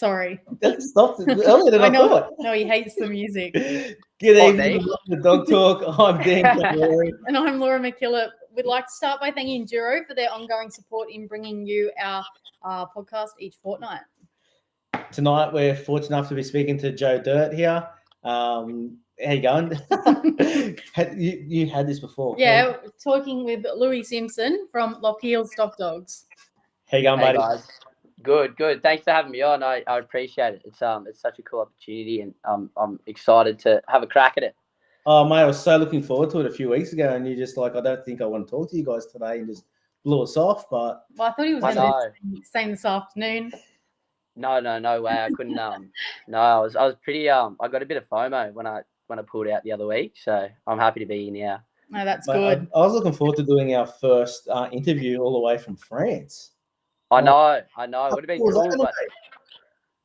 Sorry. That stopped earlier than I know. thought. No, he hates the music. Good Oh, evening, welcome to Dog Talk. I'm Dan Cavallari. And I'm Laura McKillop. We'd like to start by thanking Duro for their ongoing support in bringing you our podcast each fortnight. Tonight, we're fortunate enough to be speaking to Joe Dirt here. How you going? you had this before. Yeah, talking with Louis Simpson from Lockheed Stock Dogs. How you going, Hey buddy? guys, good. Thanks for having me on. I appreciate it. It's such a cool opportunity, and I'm excited to have a crack at it. Oh, mate, I was so looking forward to it a few weeks ago, and you just like, I don't think I want to talk to you guys today, and just blew us off. But Well, I thought he was going to do the same this afternoon. No way. I couldn't. No, I was pretty. I got a bit of FOMO when I pulled out the other week, so I'm happy to be in here. No, that's mate, good. I was looking forward to doing our first interview all the way from France. I know. It would have been cool, but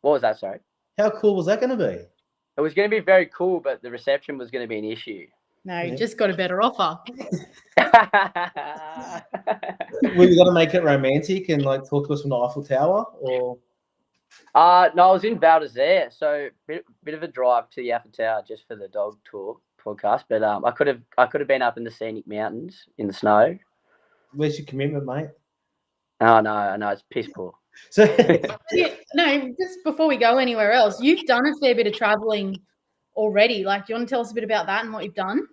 what was that? Sorry. How cool was that going to be? It was going to be very cool, but the reception was going to be an issue. No, you just got a better offer. Were you going to make it romantic and like talk to us from the Eiffel Tower, or? No, I was in Val d'Isere, so bit of a drive to the Eiffel Tower just for the Dog Talk podcast. But I could have been up in the scenic mountains in the snow. Where's your commitment, mate? Oh no, it's piss poor. So no, just before we go anywhere else, you've done a fair bit of traveling already. Like, do you want to tell us a bit about that and what you've done?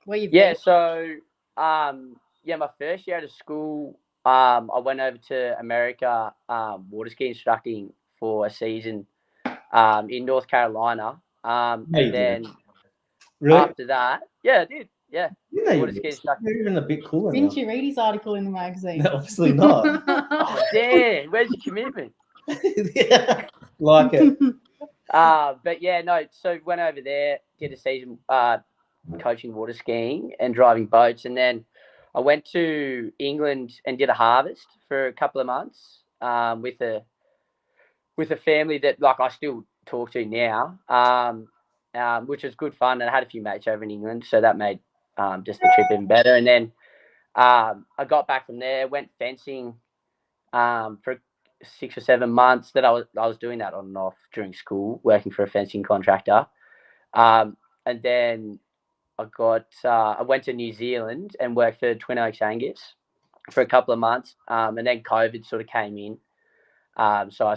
Where you've been? So my first year out of school, I went over to America water ski instructing for a season in North Carolina. And then really? after that, I did. Yeah. Water ski instructing. You're even a bit cooler. Didn't you read his article in the magazine? No, obviously not. Oh, Dan, where's your commitment? Yeah, like it. But yeah, no. So went over there, did a season coaching water skiing and driving boats, and then I went to England and did a harvest for a couple of months with a family that like I still talk to now, which was good fun. And I had a few mates over in England, so that made just the trip even better. And then I got back from there, went fencing for 6 or 7 months. That I was doing that on and off during school, working for a fencing contractor, and then I went to New Zealand and worked for Twin Oaks Angus for a couple of months, and then COVID sort of came in. So I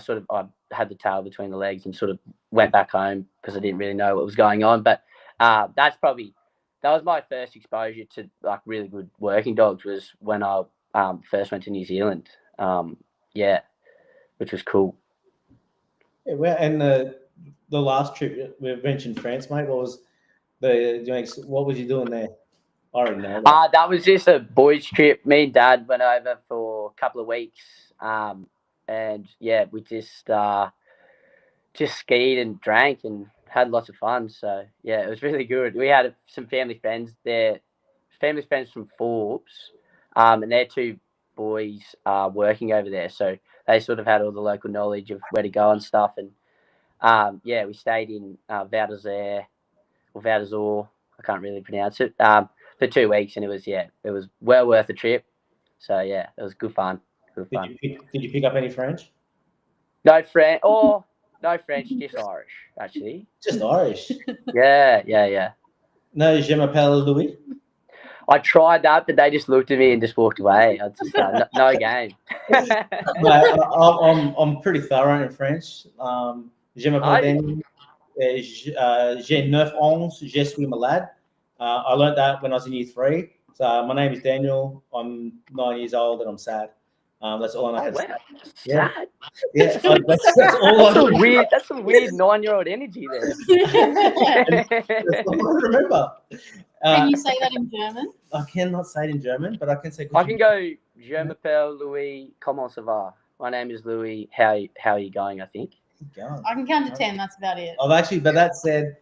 had the tail between the legs and sort of went back home because I didn't really know what was going on. But that was my first exposure to like really good working dogs, was when I first went to New Zealand. Which was cool. Yeah, well, and the last trip we mentioned France, mate. What was you doing there? I already know that. That was just a boys' trip. Me and Dad went over for a couple of weeks, and yeah, we just skied and drank and had lots of fun. So yeah, it was really good. We had some family friends there, from Forbes, and their two boys working over there. So they sort of had all the local knowledge of where to go and stuff. And we stayed in Val d'Isere, or Val d'Isere, I can't really pronounce it, for 2 weeks, and it was well worth the trip. So yeah, it was good fun. Did you pick up any French? No French, just Irish, actually. Just Irish? Yeah. No, je m'appelle Louis? I tried that, but they just looked at me and just walked away. I just no game. I'm pretty thorough in French. Je m'appelle Daniel. J'ai 9 ans. Je suis malade. I learned that when I was in year 3. So my name is Daniel. I'm 9 years old and I'm sad. That's all I know. Wow. Yeah. Sad. Yeah, that's all. That's some weird 9-year-old energy there. That's all I remember. Can you say that in German? I cannot say it in German, but I can say. I can go. Je m'appelle Louis. Comment ça va? My name is Louis. How are you going? I think. I can count to 10. That's about it. But that said,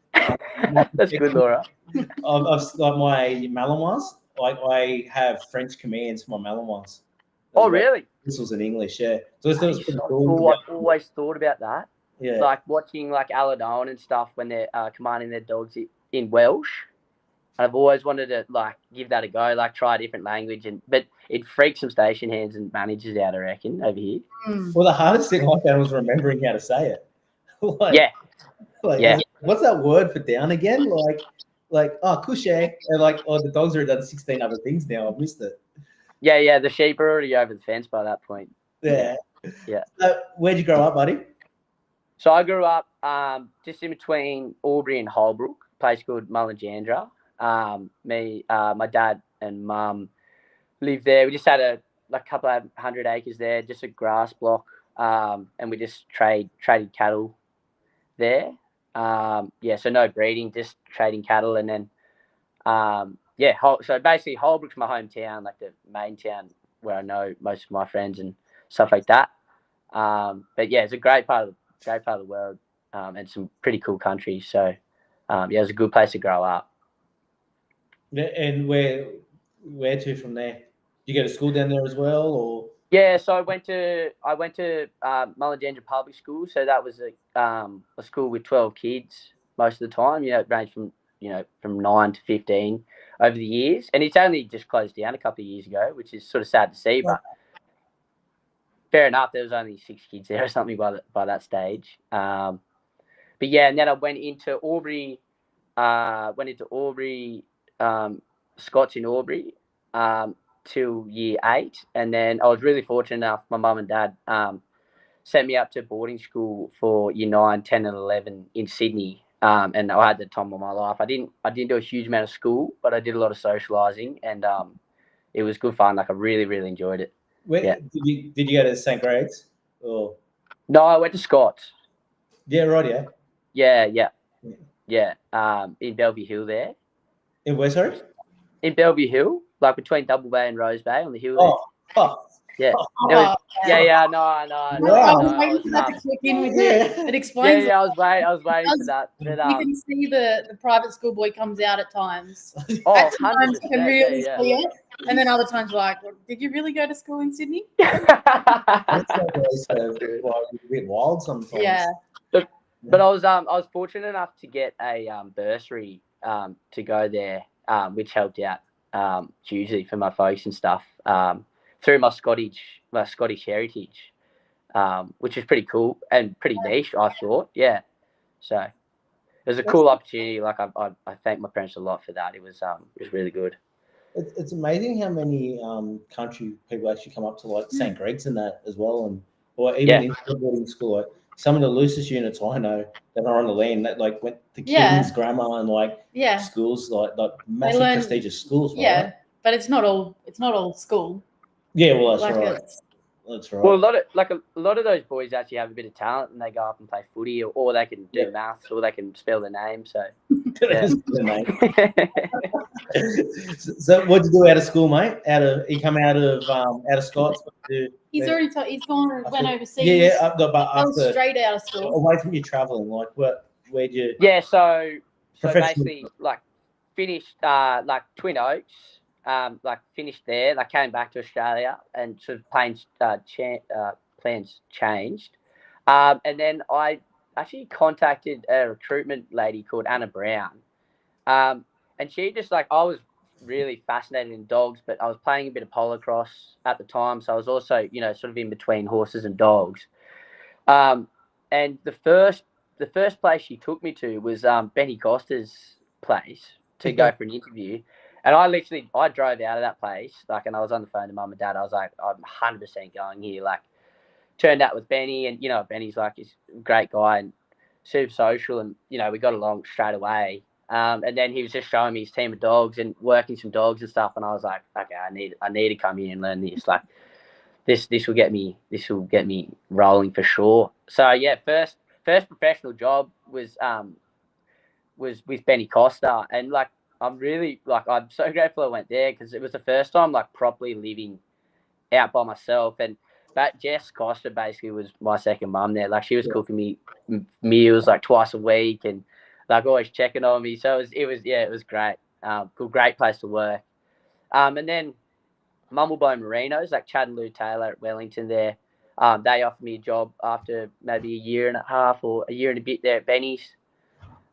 that's good, Laura. I've got my Malinois. I have French commands for my Malinois. Oh, really? This was in English, yeah. So this was pretty cool. I've always thought about that. Yeah. Like watching like Aladone and stuff when they're commanding their dogs in Welsh. I've always wanted to like give that a go, like try a different language, but it freaks some station hands and managers out, I reckon, over here. Well, the hardest thing I found was remembering how to say it. Yeah. What's that word for down again? Couche, and the dogs are done 16 other things now. I've missed it. Yeah. The sheep are already over the fence by that point. Yeah. Yeah. Where'd you grow up, buddy? So I grew up just in between Albury and Holbrook, a place called Mullinjandra. My dad and mum lived there. We just had a couple of 100 acres there, just a grass block, and we just traded cattle there. So no breeding, just trading cattle, and then so basically Holbrook's my hometown, like the main town where I know most of my friends and stuff like that. But yeah, it's a great part of the world, and some pretty cool country. So it was a good place to grow up. And where to from there? You go to school down there as well, or? Yeah, so I went to Mullinjandra Public School. So that was a school with 12 kids most of the time. It ranged from 9 to 15 over the years, and it's only just closed down a couple of years ago, which is sort of sad to see. But fair enough, there was only 6 kids there or something by that stage. But yeah, and then I went into Aubrey. Scots in Aubrey. Till year 8, and then I was really fortunate enough. My mum and dad sent me up to boarding school for year 9, 10, and 11 in Sydney, and I had the time of my life. I didn't do a huge amount of school, but I did a lot of socialising, and it was good fun. Like I really, really enjoyed it. Did you go to St. Greg's? Or? No, I went to Scots. Yeah, right. Yeah. In Bellevue Hill there. In where, sorry? In Bellevue Hill. Like between Double Bay and Rose Bay on the hill there. Yeah. No. I was waiting for that to click in with you. It explains. Yeah, I was waiting for that. But, you can see the private school boy comes out at times. Oh, at times you can really yeah. see it, and then other times like, did you really go to school in Sydney? That's a bit wild sometimes. Yeah. But I was fortunate enough to get a bursary to go there, which helped out hugely for my folks and stuff, through my Scottish heritage, which is pretty cool and pretty niche, I thought. Yeah, so it was a cool opportunity. Like I thank my parents a lot for that. It was really good. It's amazing how many country people actually come up to like St. Greg's and that as well, or even in boarding school. Like some of the loosest units I know that are on the land that like went to King's Grammar and schools like massive prestigious schools. Right? Yeah, but it's not all school. Yeah, well that's right. That's right. Well, a lot of those boys actually have a bit of talent, and they go up and play footy, or they can do maths, or they can spell their name. So, So what'd you do out of school, mate? You come out of Scots? He's already he's gone went overseas. Yeah, but after straight out of school. Away from your traveling, like where'd you? Yeah, so basically like finished like Twin Oaks. Like finished there, like came back to Australia, and sort of plans changed. And then I actually contacted a recruitment lady called Anna Brown. And she just I was really fascinated in dogs, but I was playing a bit of polo cross at the time, so I was also sort of in between horses and dogs. And the first place she took me to was Benny Costa's place to go for an interview. And I drove out of that place, and I was on the phone to mum and dad. I was like, I'm 100% going here. Turned out with Benny, and Benny's he's a great guy and super social, and we got along straight away. And then he was just showing me his team of dogs and working some dogs and stuff, and I was like, okay, I need to come here and learn this. This will get me rolling for sure. So yeah, first professional job was with Benny Costa, and I'm really I'm so grateful I went there, because it was the first time properly living out by myself. And that Jess Costa basically was my second mum there. She was cooking me meals twice a week, and always checking on me. So it was great. Great place to work. And then Mumblebone Merinos, Chad and Lou Taylor at Wellington there. They offered me a job after maybe a year and a half or a year and a bit there at Benny's.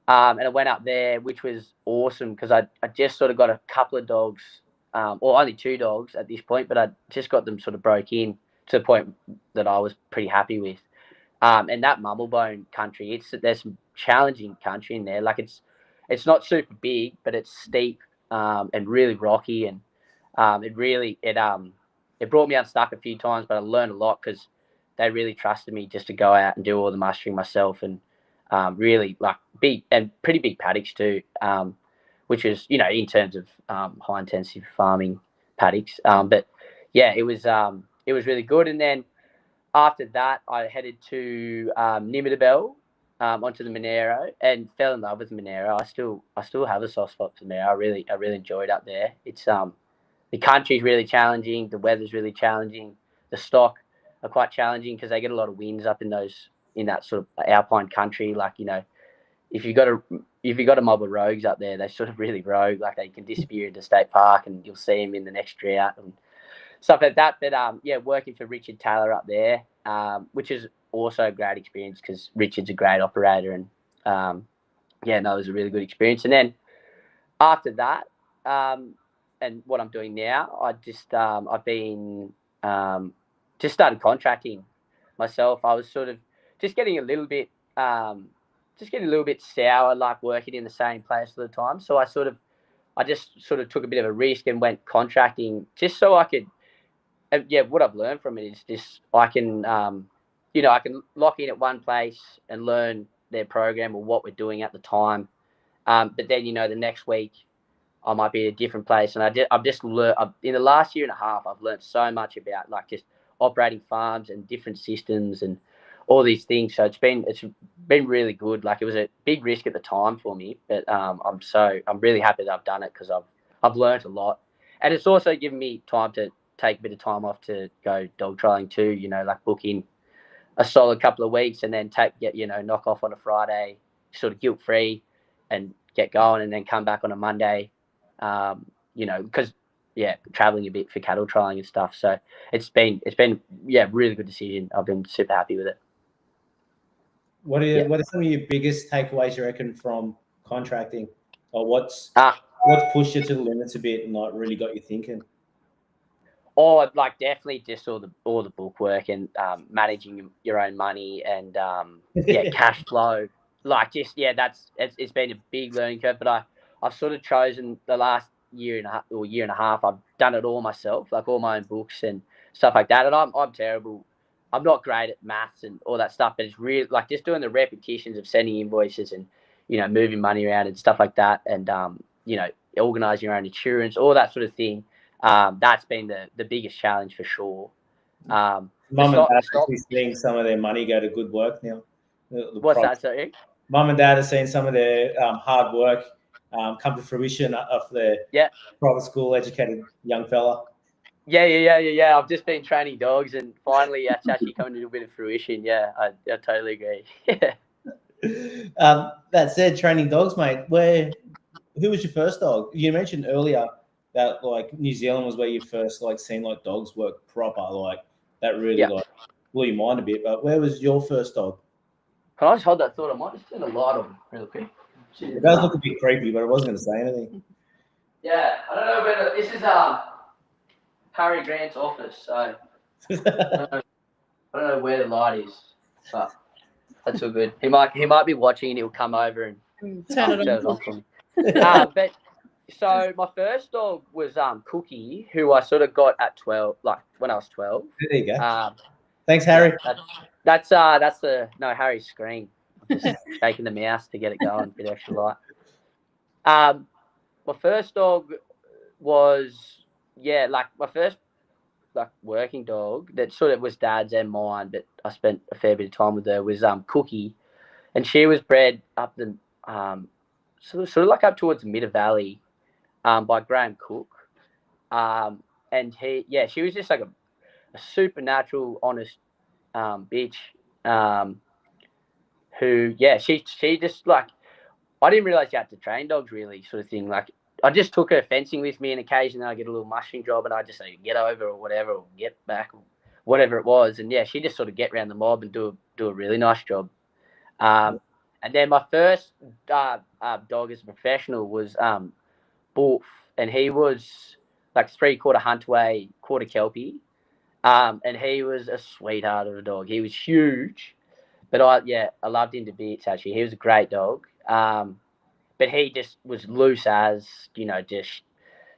And I went up there, which was awesome because I just sort of got a couple of dogs, or only 2 dogs at this point, but I just got them sort of broke in to the point that I was pretty happy with. And that Mumblebone country, there's some challenging country in there. Like it's not super big, but it's steep and really rocky, and it brought me unstuck a few times, but I learned a lot because they really trusted me just to go out and do all the mustering myself, and really like big and pretty big paddocks too, which is, you know, in terms of high intensive farming paddocks. But yeah, it was really good. And then after that, I headed to Nimidabel, onto the Monero, and fell in love with Monero. I still have a soft spot for Monero. I really enjoyed up there. It's the country's really challenging. The weather's really challenging. The stock are quite challenging because they get a lot of winds up in that sort of alpine country. Like, you know, if you got a mob of rogues up there, they're sort of really rogue. Like, they can disappear into state park, and you'll see them in the next drought and stuff like that. But yeah, working for Richard Taylor up there, which is also a great experience because Richard's a great operator, and yeah, no, it was a really good experience. And then after that, and what I'm doing now, I've been just started contracting myself. I was sort of just getting a little bit sour, like working in the same place all the time. So I just sort of took a bit of a risk and went contracting just so I could. And yeah, what I've learned from it is just I can lock in at one place and learn their program or what we're doing at the time. But then, you know, the next week I might be at a different place, and I've just learned in the last year and a half. I've learned so much about like just operating farms and different systems and all these things. So it's been really good. Like, it was a big risk at the time for me, but I'm really happy that I've done it because I've learned a lot, and it's also given me time to take a bit of time off to go dog trialing too. You know, like book in a solid couple of weeks and then knock off on a Friday, sort of guilt free, and get going, and then come back on a Monday. Because traveling a bit for cattle trialing and stuff. So it's been really good decision. I've been super happy with it. What are some of your biggest takeaways you reckon from contracting, or what's pushed you to the limits a bit and like really got you thinking? Or like definitely just all the book work and managing your own money and cash flow. Like just it's been a big learning curve, but I've sort of chosen the last year and a half. I've done it all myself, like all my own books and stuff like that. And I'm terrible. I'm not great at maths and all that stuff, but it's really like just doing the repetitions of sending invoices and, you know, moving money around and stuff like that, and organizing your own insurance, all that sort of thing. That's been the biggest challenge for sure. Mum and Dad are seeing some of their money go to good work now. What's that, sorry? Mum and Dad are seeing some of their hard work come to fruition of their private school educated young fella. Yeah. I've just been training dogs, and finally it's actually coming to a bit of fruition. Yeah, I totally agree. That said, training dogs, mate, who was your first dog? You mentioned earlier that like New Zealand was where you first like seen like dogs work proper, like that really like blew your mind a bit. But where was your first dog? Can I just hold that thought? I might just turn the light on real quick. It does look a bit creepy, but I wasn't going to say anything. Yeah, I don't know whether this is Harry Grant's office, so I don't know where the light is, but that's all good. He might be watching, and he'll come over and turn it on for me. But so my first dog was Cookie, who I sort of got at 12, like when I was 12. There you go. Thanks, Harry. That's Harry's screen. I'm just shaking the mouse to get it going, a bit extra light. My first dog was my first working dog that sort of was Dad's and mine, but I spent a fair bit of time with her, was Cookie, and she was bred up the sort of like up towards the Middle Valley by Graham Cook, and she was just like a supernatural, honest bitch, who she just like, I didn't realize you had to train dogs really, sort of thing. Like, I just took her fencing with me, and occasionally I get a little mushing job, and I just say get over or whatever, or get back or whatever it was, and she just sort of get around the mob and do a really nice job. And then my first dog as a professional was Wolf, and he was like 3/4 Huntway, quarter Kelpie. And he was a sweetheart of a dog. He was huge, but I loved him to bits. Actually, he was a great dog. But he just was loose as just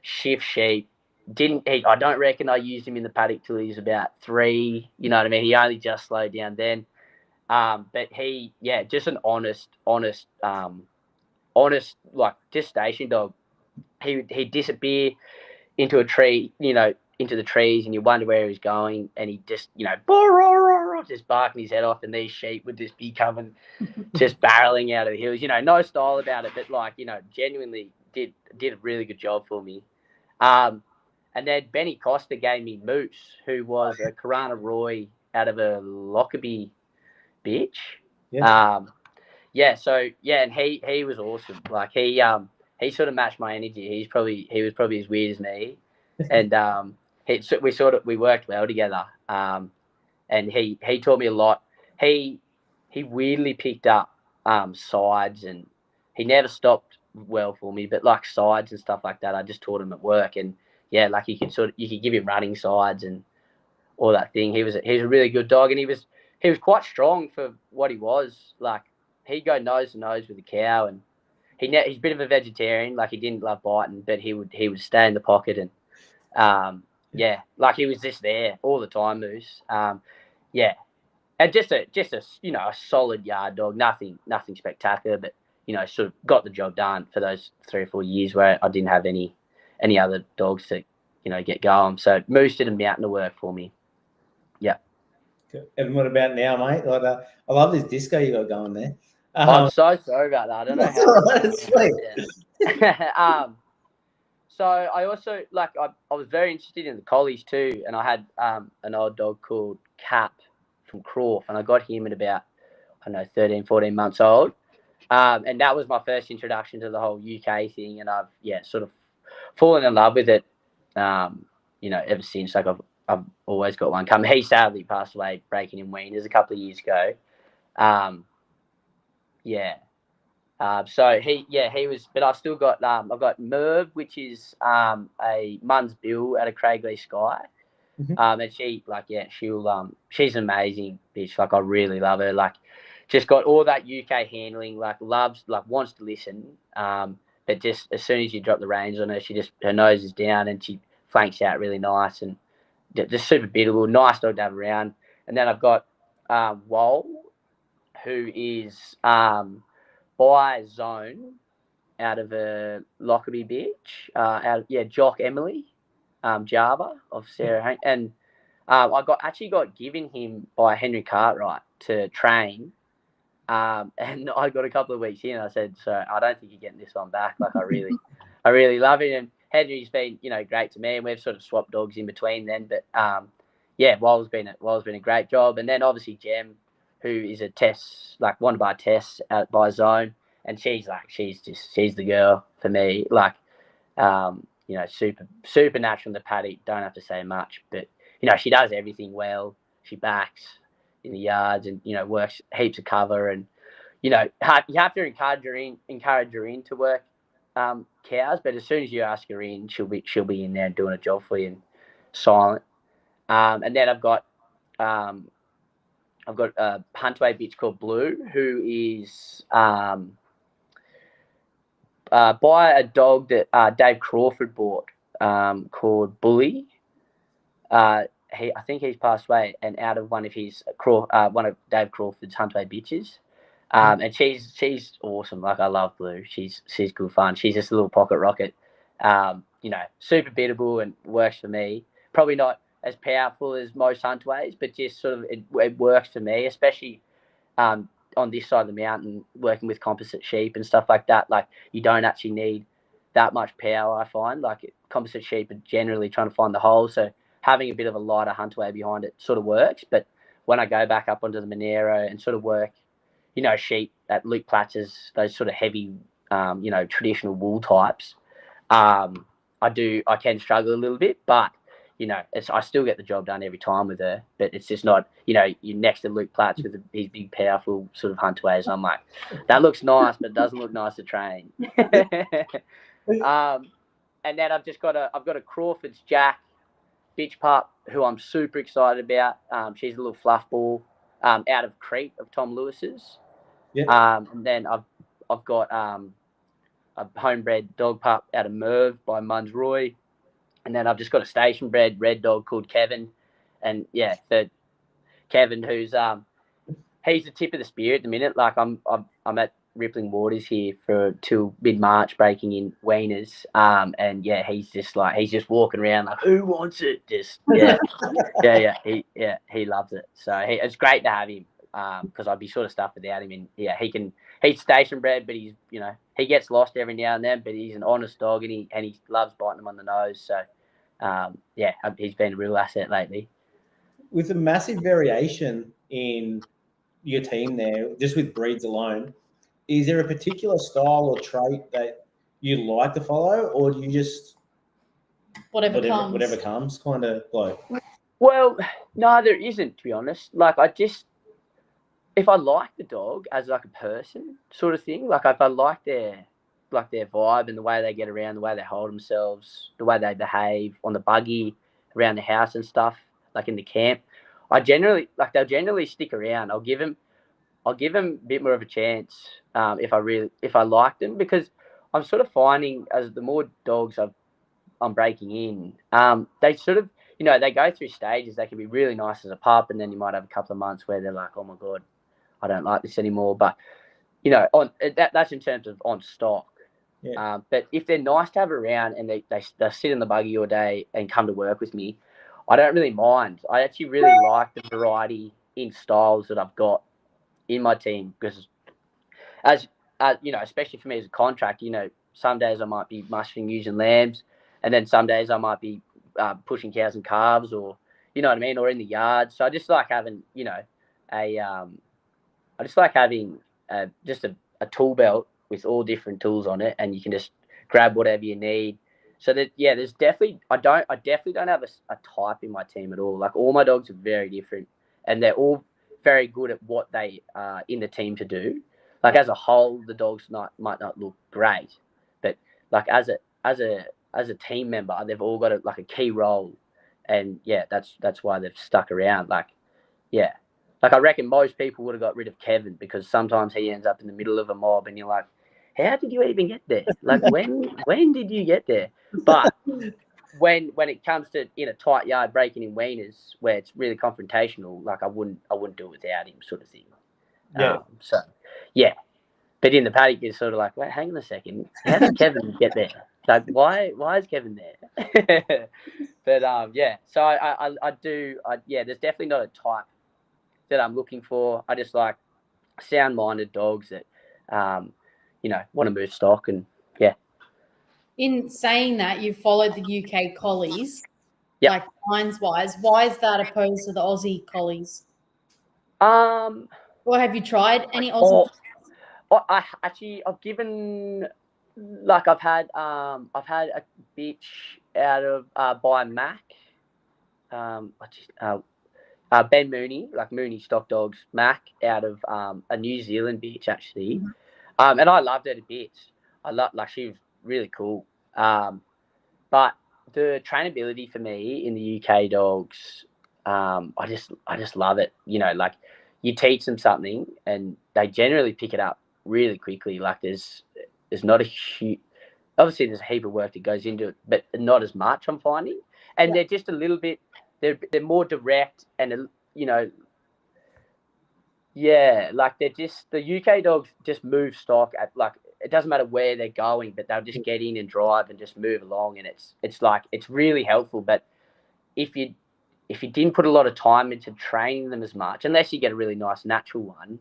shift sheep. I don't reckon I used him in the paddock till he was about 3. You know what I mean? He only just slowed down then. But just an honest, like just station dog. He'd disappear into a tree, into the trees, and you wonder where he was going, and he just, just barking his head off, and these sheep would just be coming, just barreling out of the hills. No style about it, but genuinely did a really good job for me. And then Benny Costa gave me Moose, who was a Karana Roy out of a Lockerbie bitch. And he was awesome. Like he sort of matched my energy. He was probably as weird as me, and we worked well together. And he taught me a lot. He weirdly picked up sides, and he never stopped well for me. But like sides and stuff like that, I just taught him at work. And like you could give him running sides and all that thing. He was a really good dog, and he was quite strong for what he was. Like he'd go nose to nose with a cow, and he's a bit of a vegetarian. Like he didn't love biting, but he would stay in the pocket, and like he was just there all the time, Moose. And just a solid yard dog. Nothing spectacular, but sort of got the job done for those 3 or 4 years where I didn't have any other dogs to get going. So Moose did a mountain of work for me. Yeah. And what about now, mate? Like, I love this disco you got going there. I'm so sorry about that. I don't know how. That's sweet. So I also I was very interested in the collies too, and I had an old dog called Cap from Croft, and I got him at about 13, 14 months old, and that was my first introduction to the whole UK thing, and I've sort of fallen in love with it, ever since. Like I've always got one coming. He sadly passed away breaking in weaners a couple of years ago. So he was, but I've still got I've got Merv, which is a Mun's Bill out of Craigley Sky. And she's an amazing bitch. Like I really love her. Like just got all that UK handling, wants to listen. But just as soon as you drop the reins on her, her nose is down and she flanks out really nice and just super biddable, nice dog to have around. And then I've got Wol, who is by Zone out of a Lockerbie bitch, Jock Emily, Java of Sarah Hank. And I got given him by Henry Cartwright to train. And I got a couple of weeks in and I said, so I don't think you're getting this one back. Like I really love it. And Henry's been, great to me, and we've sort of swapped dogs in between then. But Wol's been a great job. And then obviously Jem, who is a Tess, wanted by Tess out by Zone, and she's the girl for me. Super natural in the paddock. Don't have to say much, but she does everything well. She backs in the yards and works heaps of cover, and you have to encourage her in to work cows, but as soon as you ask her in, she'll be in there doing a job for you and silent. And then I've got a Huntway bitch called Blue, who is by a dog that Dave Crawford bought called Bully. I think he's passed away, and out of one of Dave Crawford's Huntway bitches. And she's awesome. Like I love Blue. She's good fun. She's just a little pocket rocket. Super biddable and works for me. Probably not as powerful as most Huntways, but just sort of it works for me, especially on this side of the mountain, working with composite sheep and stuff like that. Like you don't actually need that much power. I find composite sheep are generally trying to find the hole, so having a bit of a lighter Huntway behind it sort of works. But when I go back up onto the Monero and sort of work, sheep at Luke Platz's, those sort of heavy, traditional wool types, I can struggle a little bit. But, I still get the job done every time with her, but it's just not, you're next to Luke Platts with his big, powerful sort of hunt ways. I'm like, that looks nice, but it doesn't look nice to train. And then I've got a Crawford's Jack bitch pup who I'm super excited about. She's a little fluff ball out of Crete of Tom Lewis's. Yeah. And then I've got a homebred dog pup out of Merv by Munns Roy. And then I've just got a station bred red dog called Kevin. And yeah, Kevin, who's he's the tip of the spear at the minute. Like I'm at Rippling Waters here till mid-March breaking in weaners. And yeah, he's just walking around like, who wants it? Just he loves it. So it's great to have him. Because I'd be sort of stuffed without him. And yeah, he's station bred, but he's, he gets lost every now and then, but he's an honest dog and he loves biting them on the nose. So he's been a real asset lately. With a massive variation in your team there, just with breeds alone, is there a particular style or trait that you like to follow, or do you just whatever comes kind of like? Well, no, there isn't, to be honest. Like if I like the dog as like a person sort of thing, like if I like their vibe and the way they get around, the way they hold themselves, the way they behave on the buggy, around the house and stuff, like in the camp, they'll generally stick around. I'll give them a bit more of a chance if I like them, because I'm sort of finding as the more dogs I'm breaking in, they sort of, they go through stages. They can be really nice as a pup, and then you might have a couple of months where they're like, oh my God, I don't like this anymore. But, that's in terms of on stock. Yeah. But if they're nice to have around and they sit in the buggy all day and come to work with me, I don't really mind. I actually really like the variety in styles that I've got in my team, because as especially for me as a contract, some days I might be mustering ewes and lambs, and then some days I might be pushing cows and calves, or you know what I mean, or in the yard. So I just like having just a tool belt with all different tools on it, and you can just grab whatever you need. So that there's definitely I definitely don't have a type in my team at all. Like all my dogs are very different, and they're all very good at what they are in the team to do. Like as a whole, the dogs might not look great, but like as a team member, they've all got a key role, and that's why they've stuck around. Like I reckon most people would have got rid of Kevin, because sometimes he ends up in the middle of a mob, and you're like, how did you even get there? Like when did you get there? But when it comes to in a tight yard breaking in weaners where it's really confrontational, like I wouldn't do it without him, sort of thing. Yeah. But in the paddock, it's sort of like, wait, hang on a second, how did Kevin get there? Like why is Kevin there? But so I there's definitely not a type that I'm looking for. I just like sound-minded dogs that want to move stock. And In saying that, you've followed the UK collies, Yep. like lines-wise. Why is that opposed to the Aussie collies? Or have you tried any Aussie? I've given, like I've had a bitch out of by Mac, Ben Mooney, like Mooney Stock Dogs, Mac out of a New Zealand bitch actually. Mm-hmm. And I loved her to bits. She was really cool. But the trainability for me in the UK dogs, I just love it. Like you teach them something and they generally pick it up really quickly. Like there's not a huge, obviously there's a heap of work that goes into it, but not as much I'm finding. And they're just a little bit, they're more direct and like they're just, the UK dogs just move stock at like, it doesn't matter where they're going, but they'll just get in and drive and just move along, and it's really helpful. But if you didn't put a lot of time into training them as much, unless you get a really nice natural one,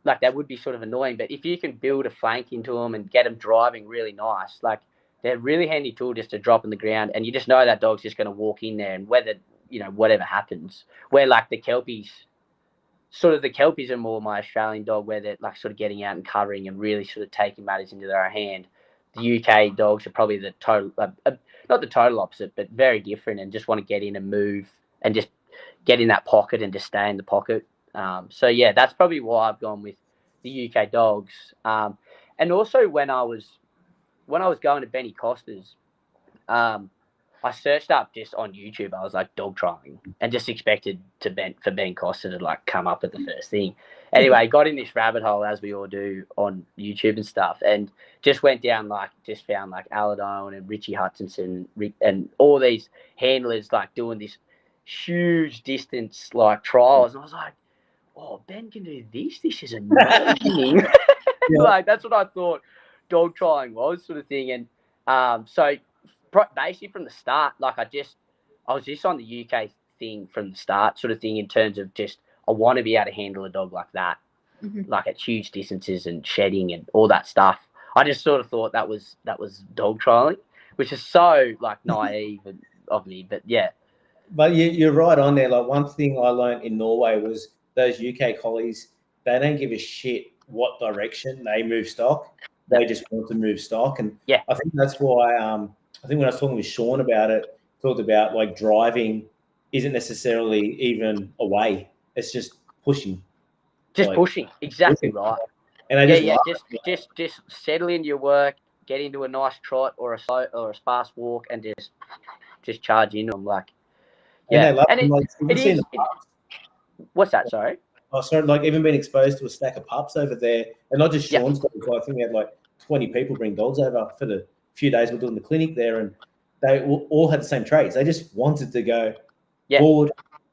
like that would be sort of annoying. But if you can build a flank into them and get them driving really nice, like they're a really handy tool just to drop on the ground, and you just know that dog's just going to walk in there, and whether whatever happens. Where like the Kelpies are more my Australian dog, where they're like sort of getting out and covering and really sort of taking matters into their own hand. The UK dogs are probably the total, not not the total opposite, but very different, and just want to get in and move and just get in that pocket and just stay in the pocket. So yeah, that's probably why I've gone with the UK dogs. And also when I was going to Benny Costa's, I searched up just on YouTube. I was like dog trialing and just expected for Ben Costa to like come up with the first thing. Anyway, got in this rabbit hole as we all do on YouTube and stuff, and just went down just found like Aladone and Richie Hutchinson and all these handlers like doing this huge distance like trials, and I was like, oh, Ben can do this. This is amazing. Like that's what I thought dog trialing was, sort of thing. And so basically from the start, like I was just on the UK thing from the start, sort of thing, in terms of just I want to be able to handle a dog like that, like at huge distances and shedding and all that stuff. I just sort of thought that was dog trialing, which is so like naive of me, but yeah. But you're right on there. Like one thing I learned in Norway was those UK collies, they don't give a shit what direction they move stock. They just want to move stock. And yeah, I think that's why I think when I was talking with Sean about it, talked about like driving isn't necessarily even away. It's just pushing. Just like, pushing. Exactly pushing. Right. And I just settle into your work, get into a nice trot or a sparse walk, and just charge into them. Like, yeah. And they love them. Like, it is. What's that? Sorry. Oh, sorry. Like even being exposed to a stack of pups over there, and not just Sean's dogs. I think we had like 20 people bring dogs over for the few days we're doing the clinic there, and they all had the same traits. They just wanted to go forward,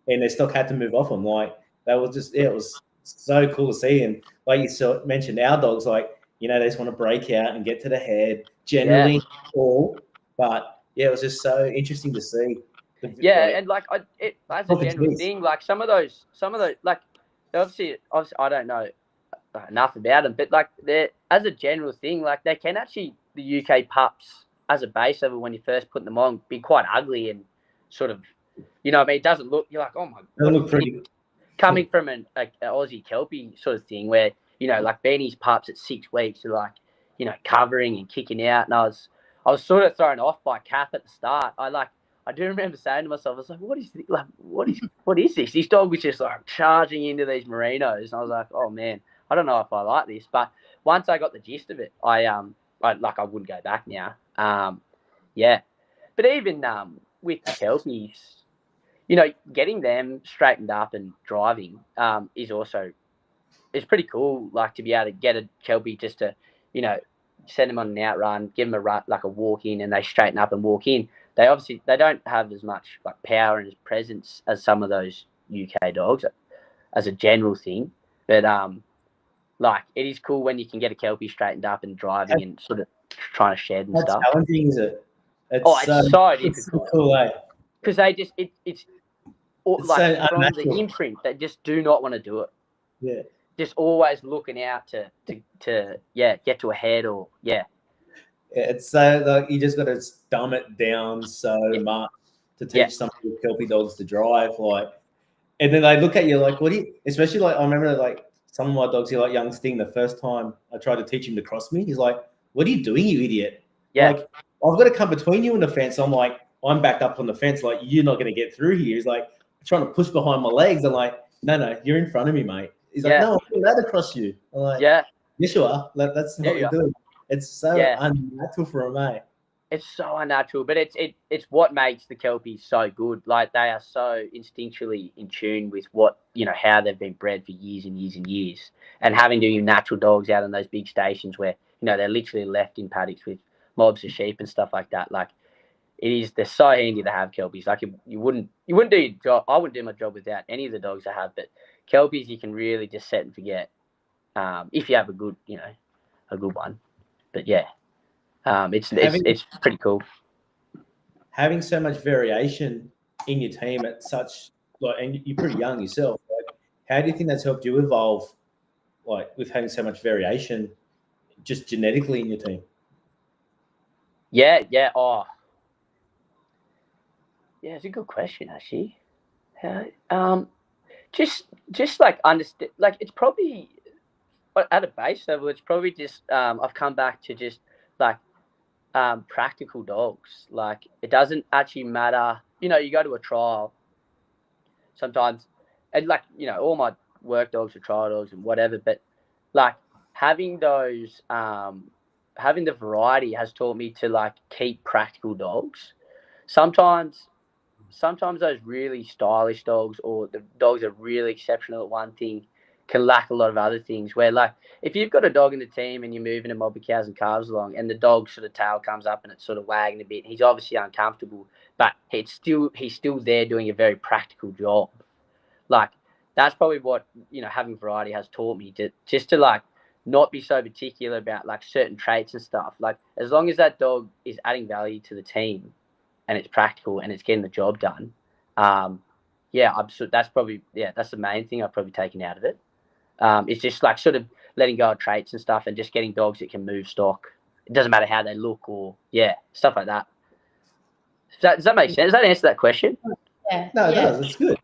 and their stock had to move off them. Like they were just, it was so cool to see. And like you mentioned, our dogs, like, you know, they just want to break out and get to the head, generally all. But yeah, it was just so interesting to see. And like as a general thing, like some of those, like obviously I don't know enough about them, but like they're, as a general thing, like they can actually, the UK pups as a base level, when you first put them on, be quite ugly and sort of, you know what I mean, it doesn't look, you're like, oh my god, look pretty coming from an Aussie Kelpie sort of thing, where, you know, like Benny's pups at 6 weeks are like, you know, covering and kicking out, and I was sort of thrown off by Cap at the start. I do remember saying to myself, I was like, what is this? This dog was just like charging into these merinos, and I was like, oh man, I don't know if I like this. But once I got the gist of it, I wouldn't go back now. But even with the Kelpies, you know, getting them straightened up and driving is pretty cool. Like to be able to get a Kelpie just to, you know, send them on an outrun, give them a run, like a walk in, and they straighten up and walk in. They don't have as much like power and presence as some of those UK dogs as a general thing. But like it is cool when you can get a Kelpie straightened up and driving and sort of trying to shed and stuff. How challenging is it? It's so difficult. It's so cool, eh? Because they just it's like so from the imprint, they just do not want to do it. Yeah. Just always looking out to get to a head or It's so like you just got to dumb it down so much to teach some of the Kelpie dogs to drive, like, and then they look at you like, what do you? Especially like I remember like some of my dogs here, like young Sting. The first time I tried to teach him to cross me, he's like, "What are you doing, you idiot?" Yeah. Like I've got to come between you and the fence. I'm like, I'm backed up on the fence. Like you're not going to get through here. He's like trying to push behind my legs. I'm like, no, you're in front of me, mate. He's like, no, I'm allowed to cross you. I'm like, yes, you are. That's what you're doing. It's so unnatural for a mate. It's so unnatural, but it's what makes the Kelpies so good. Like they are so instinctually in tune with what, you know, how they've been bred for years and years and years, and having to natural dogs out on those big stations where, you know, they're literally left in paddocks with mobs of sheep and stuff like that. Like they're so handy to have Kelpies. Like you wouldn't do your job. I wouldn't do my job without any of the dogs I have, but Kelpies you can really just set and forget if you have a good one. But yeah, it's pretty cool. Having so much variation in your team at such and you're pretty young yourself. Like, how do you think that's helped you evolve, like with having so much variation, just genetically in your team? Yeah. It's a good question actually. Just like understand, like it's probably at a base level, it's probably just I've come back to just like practical dogs. Like, it doesn't actually matter. You go to a trial sometimes, and like, all my work dogs are trial dogs and whatever, but like having those, having the variety has taught me to like keep practical dogs. Sometimes those really stylish dogs, or the dogs are really exceptional at one thing, can lack a lot of other things. Where, like, if you've got a dog in the team and you're moving a mob of cows and calves along, and the dog's sort of tail comes up and it's sort of wagging a bit, he's obviously uncomfortable, but he's still there doing a very practical job. Like, that's probably what, having variety has taught me, to like not be so particular about like certain traits and stuff. Like, as long as that dog is adding value to the team and it's practical and it's getting the job done, that's probably, that's the main thing I've probably taken out of it. It's just like sort of letting go of traits and stuff and just getting dogs that can move stock. It doesn't matter how they look, or stuff like that. Does that make sense? Does that answer that question? Yeah. No, it does. It's good.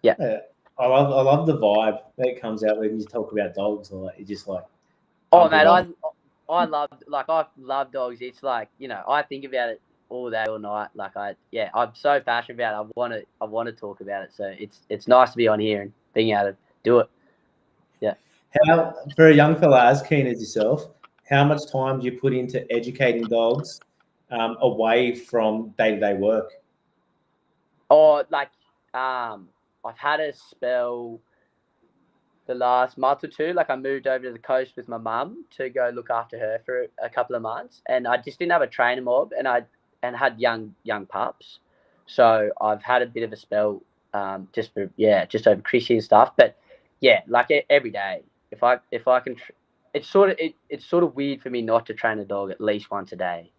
Yeah. I love the vibe that comes out when you talk about dogs. Like, you just like. Oh man, I love dogs. It's like, I think about it all day, all night. Like, I'm so passionate about it. I want to talk about it. So it's nice to be on here and being able to do it. Yeah. How, for a young fella as keen as yourself, how much time do you put into educating dogs away from day-to-day work? Or like, I've had a spell the last month or two. Like, I moved over to the coast with my mum to go look after her for a couple of months, and I just didn't have a trainer mob, and had young pups. So I've had a bit of a spell, just over Chrissy and stuff. But like every day, if I can, it's sort of weird for me not to train a dog at least once a day.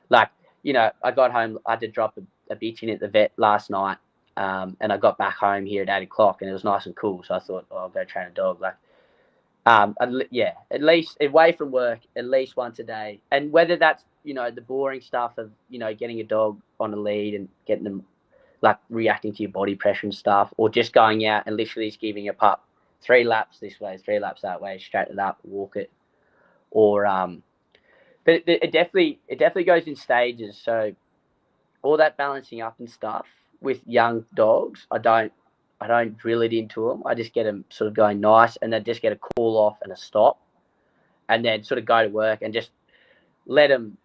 Like, I got home, I had to drop a bitch in at the vet last night. And I got back home here at 8 o'clock, and it was nice and cool. So I thought, I'll go train a dog. Like, at least away from work, at least once a day. And whether that's, the boring stuff of, getting a dog on a lead and getting them like reacting to your body pressure and stuff, or just going out and literally just giving a pup 3 laps this way, 3 laps that way, straighten it up, walk it, or but it definitely goes in stages. So all that balancing up and stuff with young dogs, I don't drill it into them. I just get them sort of going nice, and then just get a cool off and a stop, and then sort of go to work and just let them.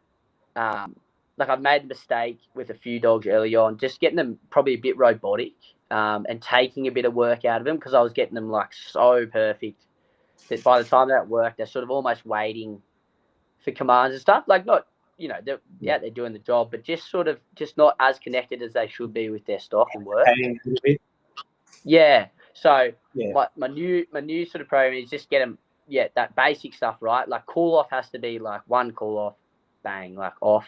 Like, I've made a mistake with a few dogs early on, just getting them probably a bit robotic, and taking a bit of work out of them, because I was getting them like so perfect that by the time they're at work, they're sort of almost waiting for commands and stuff. Like, not, they're doing the job, but just not as connected as they should be with their stock and work. Yeah. So my new sort of program is just get them, that basic stuff right. Like, cool off has to be like one cool off, bang, like off,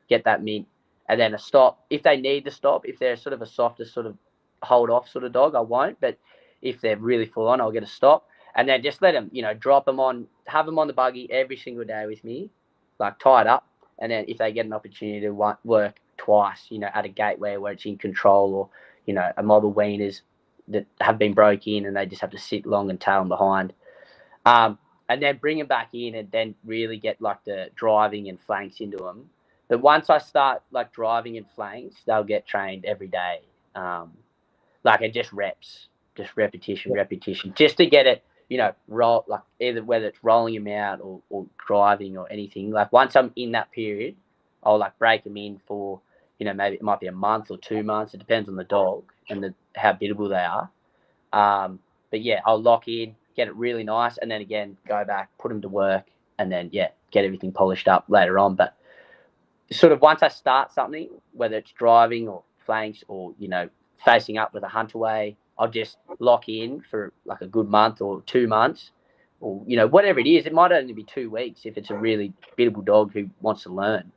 get that mint, and then a stop. If they need to stop, if they're sort of a softer sort of hold off sort of dog, I won't. But if they're really full on, I'll get a stop, and then just let them, drop them on, have them on the buggy every single day with me, like tied up. And then if they get an opportunity to work twice, at a gateway where it's in control, or, a mob of weaners that have been broke in and they just have to sit long and tail them behind. And then bring them back in, and then really get like the driving and flanks into them. But once I start like driving and flanks, they'll get trained every day. Like, it just reps, just repetition, just to get it, roll, like either whether it's rolling them out or driving or anything. Like, once I'm in that period, I'll like break them in for, maybe it might be a month or 2 months. It depends on the dog and how biddable they are. But I'll lock in, get it really nice, and then again, go back, put them to work, and then, get everything polished up later on. But sort of once I start something, whether it's driving or flanks or, facing up with a hunt away, I'll just lock in for like a good month or 2 months, or, whatever it is. It might only be 2 weeks if it's a really biddable dog who wants to learn,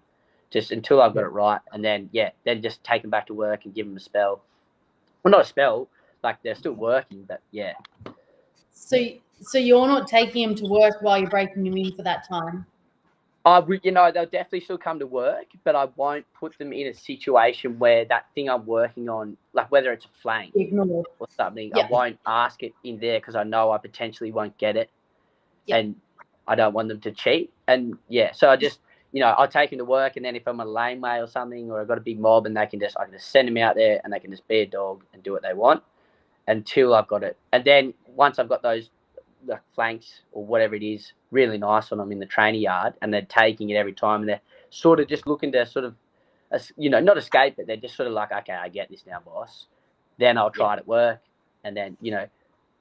just until I've got it right. And then, then just take them back to work and give them a spell. Well, not a spell, like they're still working, but So you're not taking them to work while you're breaking them in for that time? They'll definitely still come to work, but I won't put them in a situation where that thing I'm working on, like whether it's a flank or something, I won't ask it in there, because I know I potentially won't get it, and I don't want them to cheat. And so I just, I'll take him to work, and then if I'm a laneway or something, or I've got a big mob, and I can just send him out there, and they can just be a dog and do what they want until I've got it. And then once I've got those flanks or whatever it is really nice on them in the training yard, and they're taking it every time, and they're sort of just looking to sort of, not escape, but they're just sort of like, okay, I get this now, boss. Then I'll try it at work, and then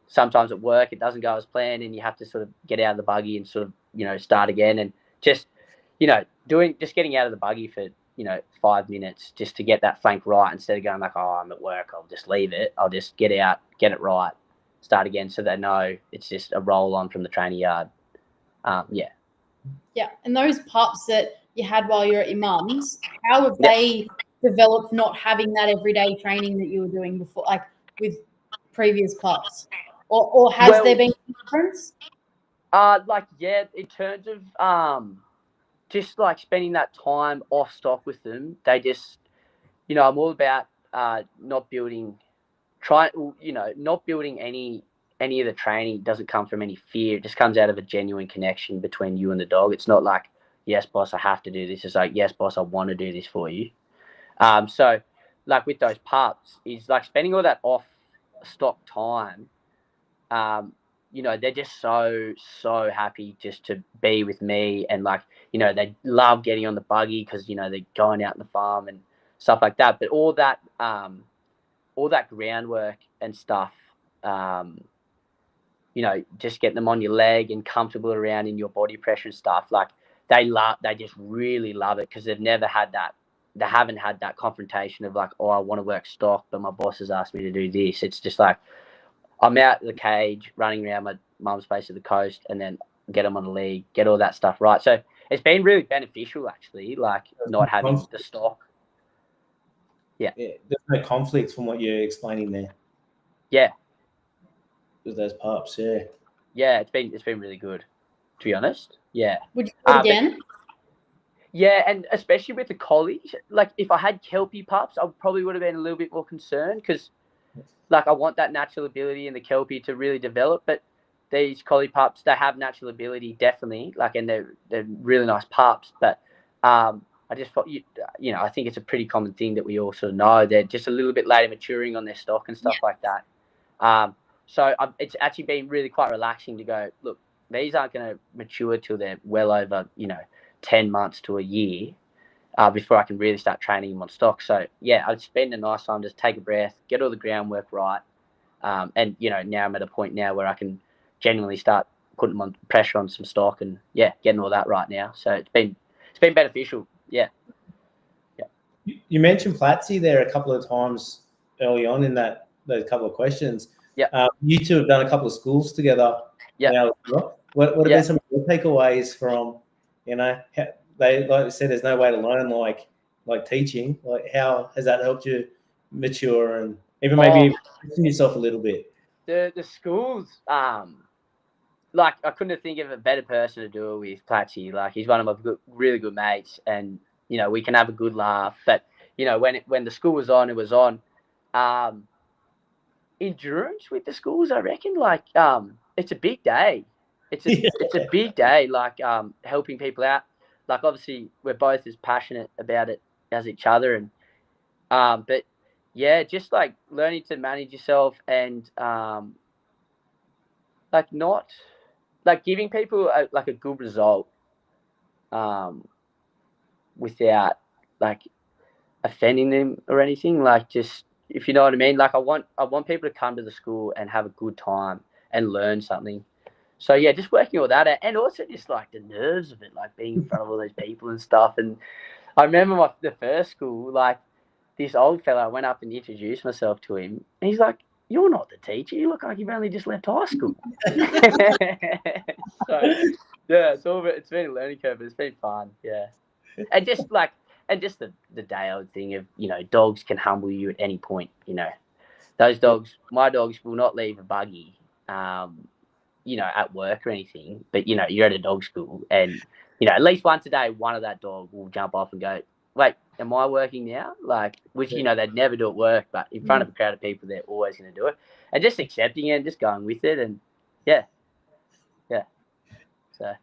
sometimes at work it doesn't go as planned, and you have to sort of get out of the buggy and sort of start again, and just getting out of the buggy for 5 minutes just to get that flank right, instead of going like, oh, I'm at work, I'll just leave it. I'll just get out, get it right, start again, so they know it's just a roll on from the training yard. Yeah, and those pups that you had while you're at your mum's, how have they developed not having that everyday training that you were doing before, like with previous pups, or has there been a difference? In terms of just like spending that time off stock with them, they just, I'm all about not building any of the training doesn't come from any fear. It just comes out of a genuine connection between you and the dog. It's not like, yes, boss, I have to do this. It's like, yes, boss, I want to do this for you. So like with those pups, is like spending all that off stock time. They're just so happy just to be with me, and like, they love getting on the buggy because they're going out in the farm and stuff like that. But all that groundwork and stuff, just getting them on your leg and comfortable around in your body pressure and stuff, like they just really love it, because they haven't had that confrontation of like, oh, I want to work stock, but my boss has asked me to do this. It's just like, I'm out of the cage, running around my mum's place at the coast, and then get them on the league, get all that stuff right. So it's been really beneficial, actually, like not having the stock. Yeah. There's no conflict from what you're explaining there. Yeah. With those pups, Yeah, it's been really good, to be honest. Yeah. Would you do it again? Yeah, and especially with the collies, like if I had Kelpie pups, I probably would have been a little bit more concerned, because like I want that natural ability in the Kelpie to really develop. But these collie pups, they have natural ability, definitely, like, and they're really nice pups. But I just thought, I think it's a pretty common thing that we all sort of know. They're just a little bit later maturing on their stock and stuff like that. So it's actually been really quite relaxing to go, look, these aren't going to mature till they're well over, 10 months to a year before I can really start training them on stock. So, yeah, I'd spend a nice time, just take a breath, get all the groundwork right. And, now I'm at a point now where I can genuinely start putting them on pressure on some stock and, getting all that right now. So it's been beneficial. Yeah. You mentioned Platzi there a couple of times early on in those couple of questions. Yeah. You two have done a couple of schools together. Yeah. What have been some of your takeaways from, they, like you said, there's no way to learn like teaching. Like, how has that helped you mature and even maybe pushing yourself a little bit? The schools, like, I couldn't think of a better person to do it with, Platzi. Like, he's one of my really good mates, and we can have a good laugh. But when the school was on, it was on. Endurance with the schools, I reckon. Like, it's a big day. It's a big day. Like, helping people out. Like, obviously, we're both as passionate about it as each other, and but yeah, just like learning to manage yourself and like not like giving people a good result without like offending them or anything. Like, just, if you know what I mean. Like, I want people to come to the school and have a good time and learn something. So yeah, just working all that out, and also just like the nerves of it, like being in front of all those people and stuff. And I remember the first school, like this old fella, I went up and introduced myself to him, and he's like, "You're not the teacher. You look like you've only just left high school." So yeah, it's been a learning curve, but it's been fun. Yeah, and just the day-old thing of dogs can humble you at any point. Those dogs, my dogs, will not leave a buggy. At work or anything, but you're at a dog school, and at least once a day, one of that dog will jump off and go, "Wait, am I working now?" Like, which they'd never do at work, but in front of a crowd of people, they're always going to do it, and just accepting it and just going with it, and yeah. So,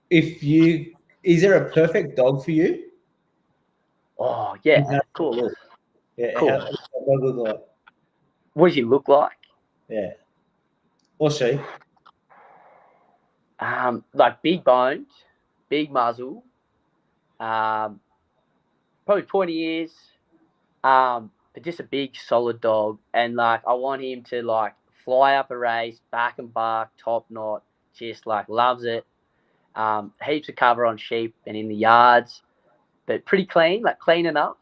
if you Is there a perfect dog for you? Oh yeah, cool. Yeah, Cool. how does that dog look like? What does he look like? Yeah. Or she? Like big bones, big muzzle, probably pointy ears, but just a big solid dog. And like I want him to like fly up a race, back and bark, top knot, just like loves it. Heaps of cover on sheep and in the yards, but pretty clean, like clean enough.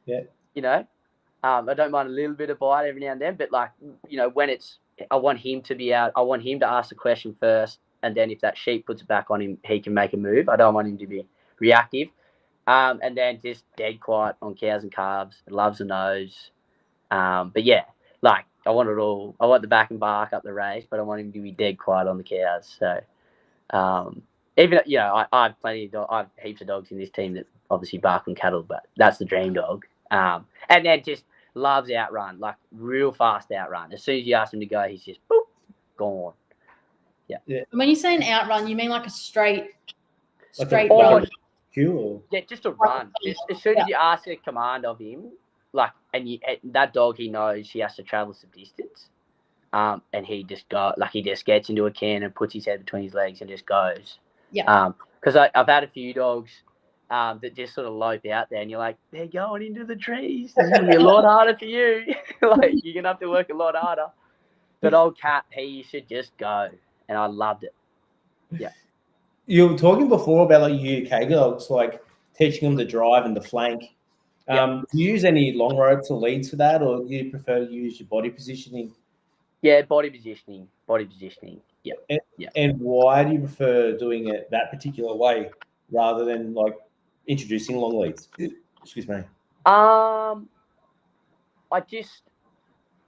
Yeah. You know, I don't mind a little bit of bite every now and then, but like, you know, when it's, I want him to be out. I want him to ask the question first, and then if that sheep puts it back on him, he can make a move. I don't want him to be reactive. And then just dead quiet on cows and calves. Loves the nose. But yeah, like I want it all. I want the back and bark up the race, but I want him to be dead quiet on the cows. So, even you know, I have plenty of I have heaps of dogs in this team that obviously bark on cattle, but that's the dream dog. And then just loves outrun, like real fast outrun. As soon as you ask him to go, he's just boop, gone. Yeah. And when you say an outrun, you mean like a straight Like run? Cool. Yeah, just a run. Just as soon as you ask a command of him, like, and that dog, he knows he has to travel some distance. And he just he just gets into a can and puts his head between his legs and just goes. Yeah. Because I've had a few dogs that just sort of lope out there, and you're like, they're going into the trees. This is gonna be a lot harder for you. Like you're gonna have to work a lot harder. But old Cat, he should just go, and I loved it. Yeah. You were talking before about like UK dogs, like teaching them to drive and to flank. Do you use any long ropes or leads for that, or do you prefer to use your body positioning? Yeah, body positioning. Yeah. And why do you prefer doing it that particular way rather than like introducing long leads? Excuse me. I just,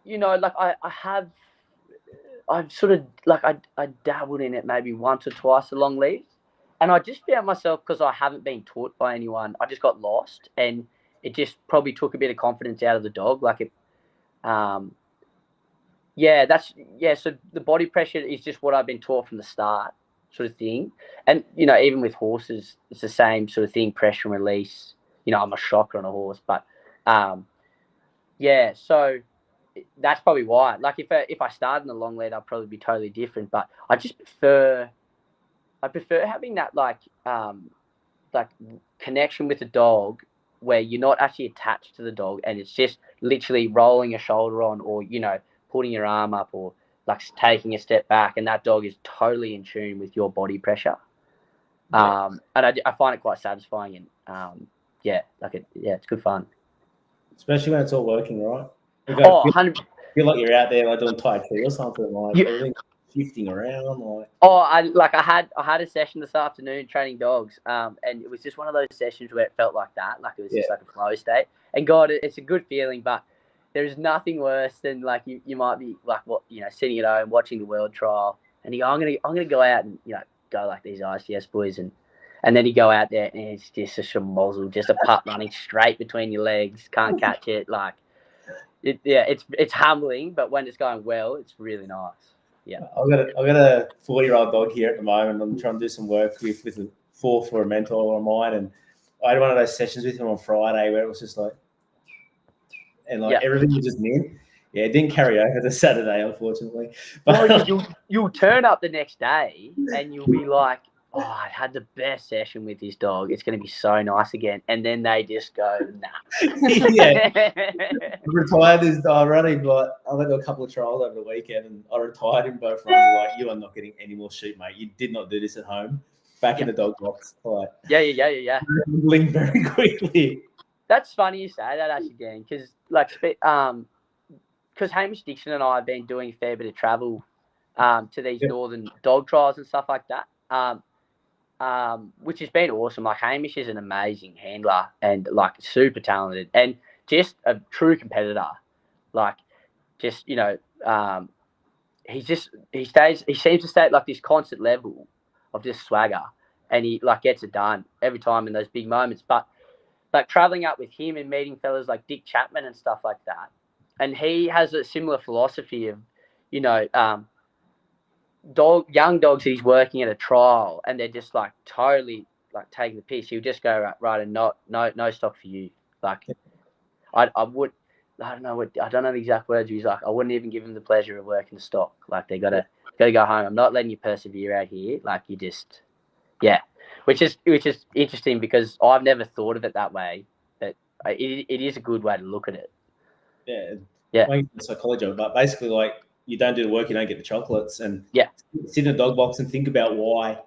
like I've sort of like I dabbled in it maybe once or twice along leads, and I just found myself, because I haven't been taught by anyone, I just got lost, and it just probably took a bit of confidence out of the dog. Like it, So the body pressure is just what I've been taught from the start, sort of thing. And even with horses, it's the same sort of thing. Pressure and release. I'm a shocker on a horse, but so that's probably why. Like if I started in the long lead, I'd probably be totally different. But I prefer having that like connection with the dog, where you're not actually attached to the dog, and it's just literally rolling a shoulder on, or putting your arm up, or like taking a step back, and that dog is totally in tune with your body pressure. And I find it quite satisfying, and it's good fun. Especially when it's all working right. Feel like you're out there like doing Tai Chi or something, like everything shifting around. Like I had a session this afternoon training dogs, and it was just one of those sessions where it felt like that, like it was just like a flow state. And God, it's a good feeling, but there's nothing worse than like you might be like sitting at home watching the world trial, and you go, I'm gonna go out and go like these ICS boys, and then you go out there and it's just a schmozzle, just a pup running straight between your legs, can't catch it. Like it's humbling, but when it's going well, it's really nice. Yeah, I've got a 4-year-old dog here at the moment. I'm trying to do some work with a 4 for a mentor of mine, and I had one of those sessions with him on Friday where it was just like, and everything was just new. Yeah, it didn't carry over to Saturday, unfortunately. But you'll turn up the next day and you'll be like, oh, I had the best session with this dog. It's going to be so nice again. And then they just go, nah. Yeah. I retired this dog running, but I went to a couple of trials over the weekend, and I retired in both runs. Like, you are not getting any more sheep, mate. You did not do this at home. Back in the dog box. Like, yeah. Blink very quickly. That's funny you say that, actually, Dan, because Hamish Dixon and I have been doing a fair bit of travel to these northern dog trials and stuff like that, which has been awesome. Like, Hamish is an amazing handler and like super talented and just a true competitor. Like, just he seems to stay at like this constant level of just swagger, and he like gets it done every time in those big moments. But like traveling up with him and meeting fellas like Dick Chapman and stuff like that, and he has a similar philosophy of, young dogs that he's working at a trial, and they're just like totally like taking the piss, he'll just go right and no stock for you. Like I don't know the exact words. He's like, I wouldn't even give him the pleasure of working the stock. Like they gotta go home. I'm not letting you persevere out here. Like you just which is interesting because I've never thought of it that way. But it is a good way to look at it. Yeah. I the psychology, but basically, like you don't do the work, you don't get the chocolates, and sit in a dog box and think about why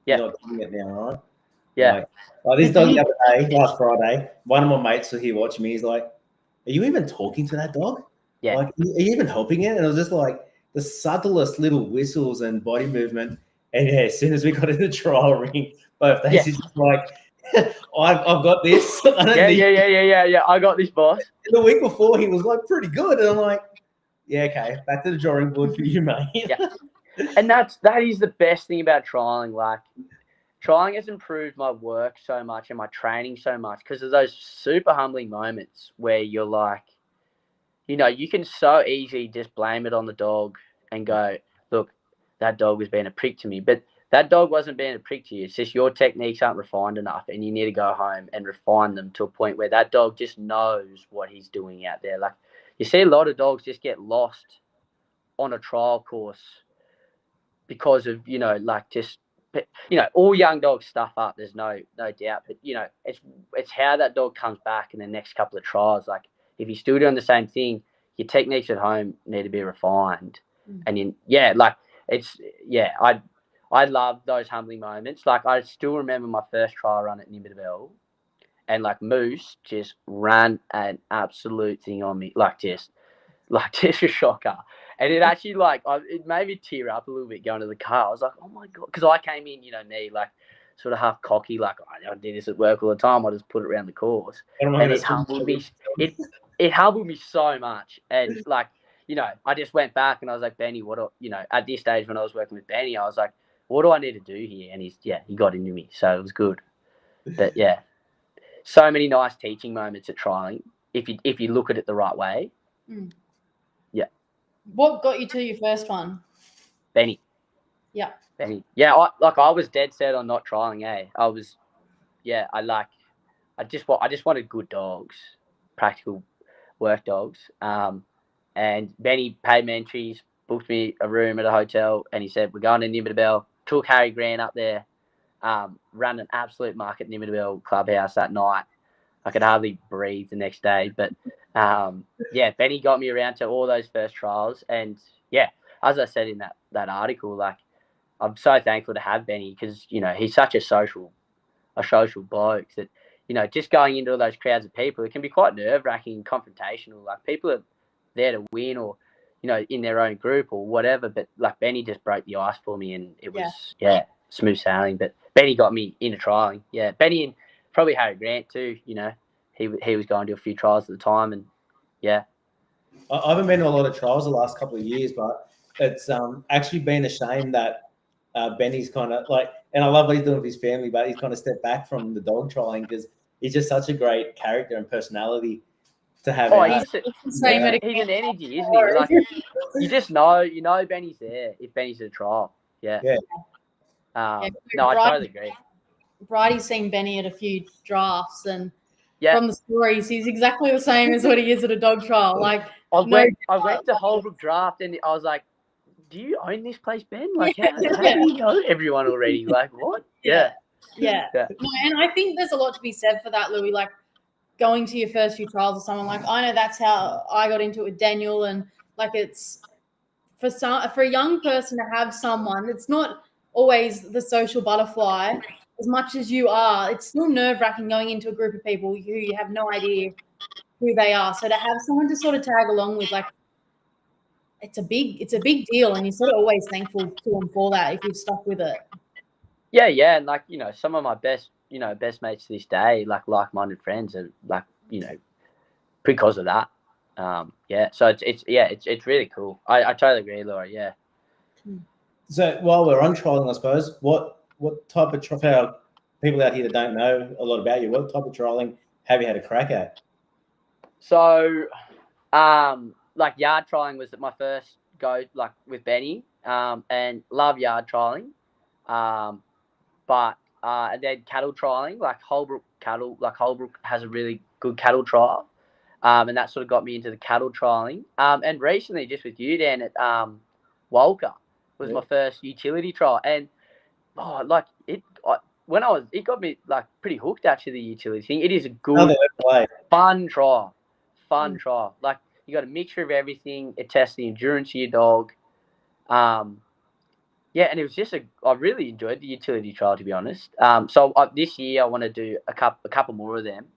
you're not doing it now, right? Yeah. Like this dog the other day, last Friday, one of my mates was here watching me. He's like, "Are you even talking to that dog? Yeah. Like, are you even helping it?" And it was just like the subtlest little whistles and body movement. And as soon as we got in the trial ring, both days he's just like, I've got this. Yeah. I got this, boss. The week before, he was like pretty good, and I'm like, yeah, okay, back to the drawing board for you, mate. Yeah, and that is the best thing about trialing. Like, trialing has improved my work so much and my training so much because of those super humbling moments where you're like, you can so easily just blame it on the dog and go, look, that dog was being a prick to me, but that dog wasn't being a prick to you. It's just your techniques aren't refined enough, and you need to go home and refine them to a point where that dog just knows what he's doing out there. Like, you see a lot of dogs just get lost on a trial course because of, all young dogs stuff up. There's no doubt, but it's how that dog comes back in the next couple of trials. Like, if you're still doing the same thing, your techniques at home need to be refined. And I love those humbling moments. Like, I still remember my first trial run at Nimbidabel, and like Moose just ran an absolute thing on me, like just a shocker. And it actually it made me tear up a little bit going to the car. I was like, oh my God, because I came in, me like sort of half cocky, like I do this at work all the time. I just put it around the course, and it humbled me. It humbled me so much, and I just went back and I was like, Benny, at this stage when I was working with Benny, I was like, what do I need to do here? And he got into me, so it was good. But so many nice teaching moments at trialing if you look at it the right way. Yeah. What got you to your first one? Benny. Yeah. Benny. Yeah, I was dead set on not trialing. I just wanted good dogs, practical work dogs. And Benny paid me entries, booked me a room at a hotel, and he said, we're going to Nimbidabel. Took Harry Grant up there, ran an absolute muck at Nimbidabel clubhouse that night. I could hardly breathe the next day. But, Benny got me around to all those first trials. And, as I said in that article, like, I'm so thankful to have Benny because, he's such a social bloke that, just going into all those crowds of people, it can be quite nerve-wracking, confrontational. Like, people are there to win or, in their own group or whatever. But, like, Benny just broke the ice for me and it was, smooth sailing. But Benny got me into trialing. Yeah, Benny and probably Harry Grant too, he was going to a few trials at the time. And, I haven't been to a lot of trials the last couple of years, but it's actually been a shame that Benny's kind of like, and I love what he's doing with his family, but he's kind of stepped back from the dog trialing because he's just such a great character and personality to have. He's an energy, isn't he? Like, you just know, Benny's there if Benny's at a trial. Yeah. I totally agree. Bridie's seen Benny at a few drafts, and from the stories, he's exactly the same as what he is at a dog trial. Like, I went to Holbrook draft, and I was like, "Do you own this place, Ben? Like, how do you know everyone already? Like, what?" Yeah. No, and I think there's a lot to be said for that, Louis. Like, going to your first few trials with someone, like, I know that's how I got into it with Daniel, and like, it's for a young person to have someone. It's not always the social butterfly. As much as you are, it's still nerve-wracking going into a group of people who you have no idea who they are. So to have someone to sort of tag along with, like, it's a big deal, and you're sort of always thankful to them for that if you've stuck with it. Yeah, and like, some of my best mates to this day, like-minded friends, are like, because of that. So it's really cool. I totally agree, Laura. Yeah. So while we're on trialing, I suppose, what type of trial, people out here that don't know a lot about you, what type of trialing have you had a crack at? So, like, yard trialing was my first go, like, with Benny, and love yard trialing. But And then cattle trialing, like Holbrook cattle, like Holbrook has a really good cattle trial. And that sort of got me into the cattle trialing. And recently, just with you, Dan, at Walker was my first utility trial. And like it got me like pretty hooked actually, the utility thing. It is a good, fun trial. Like you got a mixture of everything. It tests the endurance of your dog. Yeah, and it was just I really enjoyed the utility trial, to be honest. So this year I want to do a couple more of them.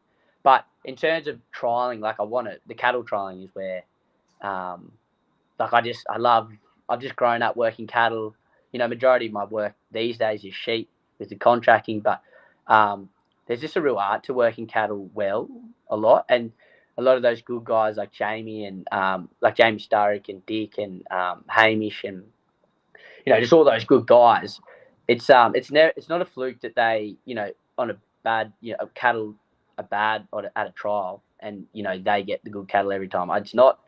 But in terms of trialing, like the cattle trialing is where, like I've just grown up working cattle. You know, majority of my work these days is sheep with the contracting, but there's just a real art to working cattle well a lot. And a lot of those good guys like Jamie and like Jamie Sturrock and Dick and Hamish and, you know, just all those good guys. It's not a fluke that they, you know, on a bad, you know, cattle are bad at a trial, and you know they get the good cattle every time. It's not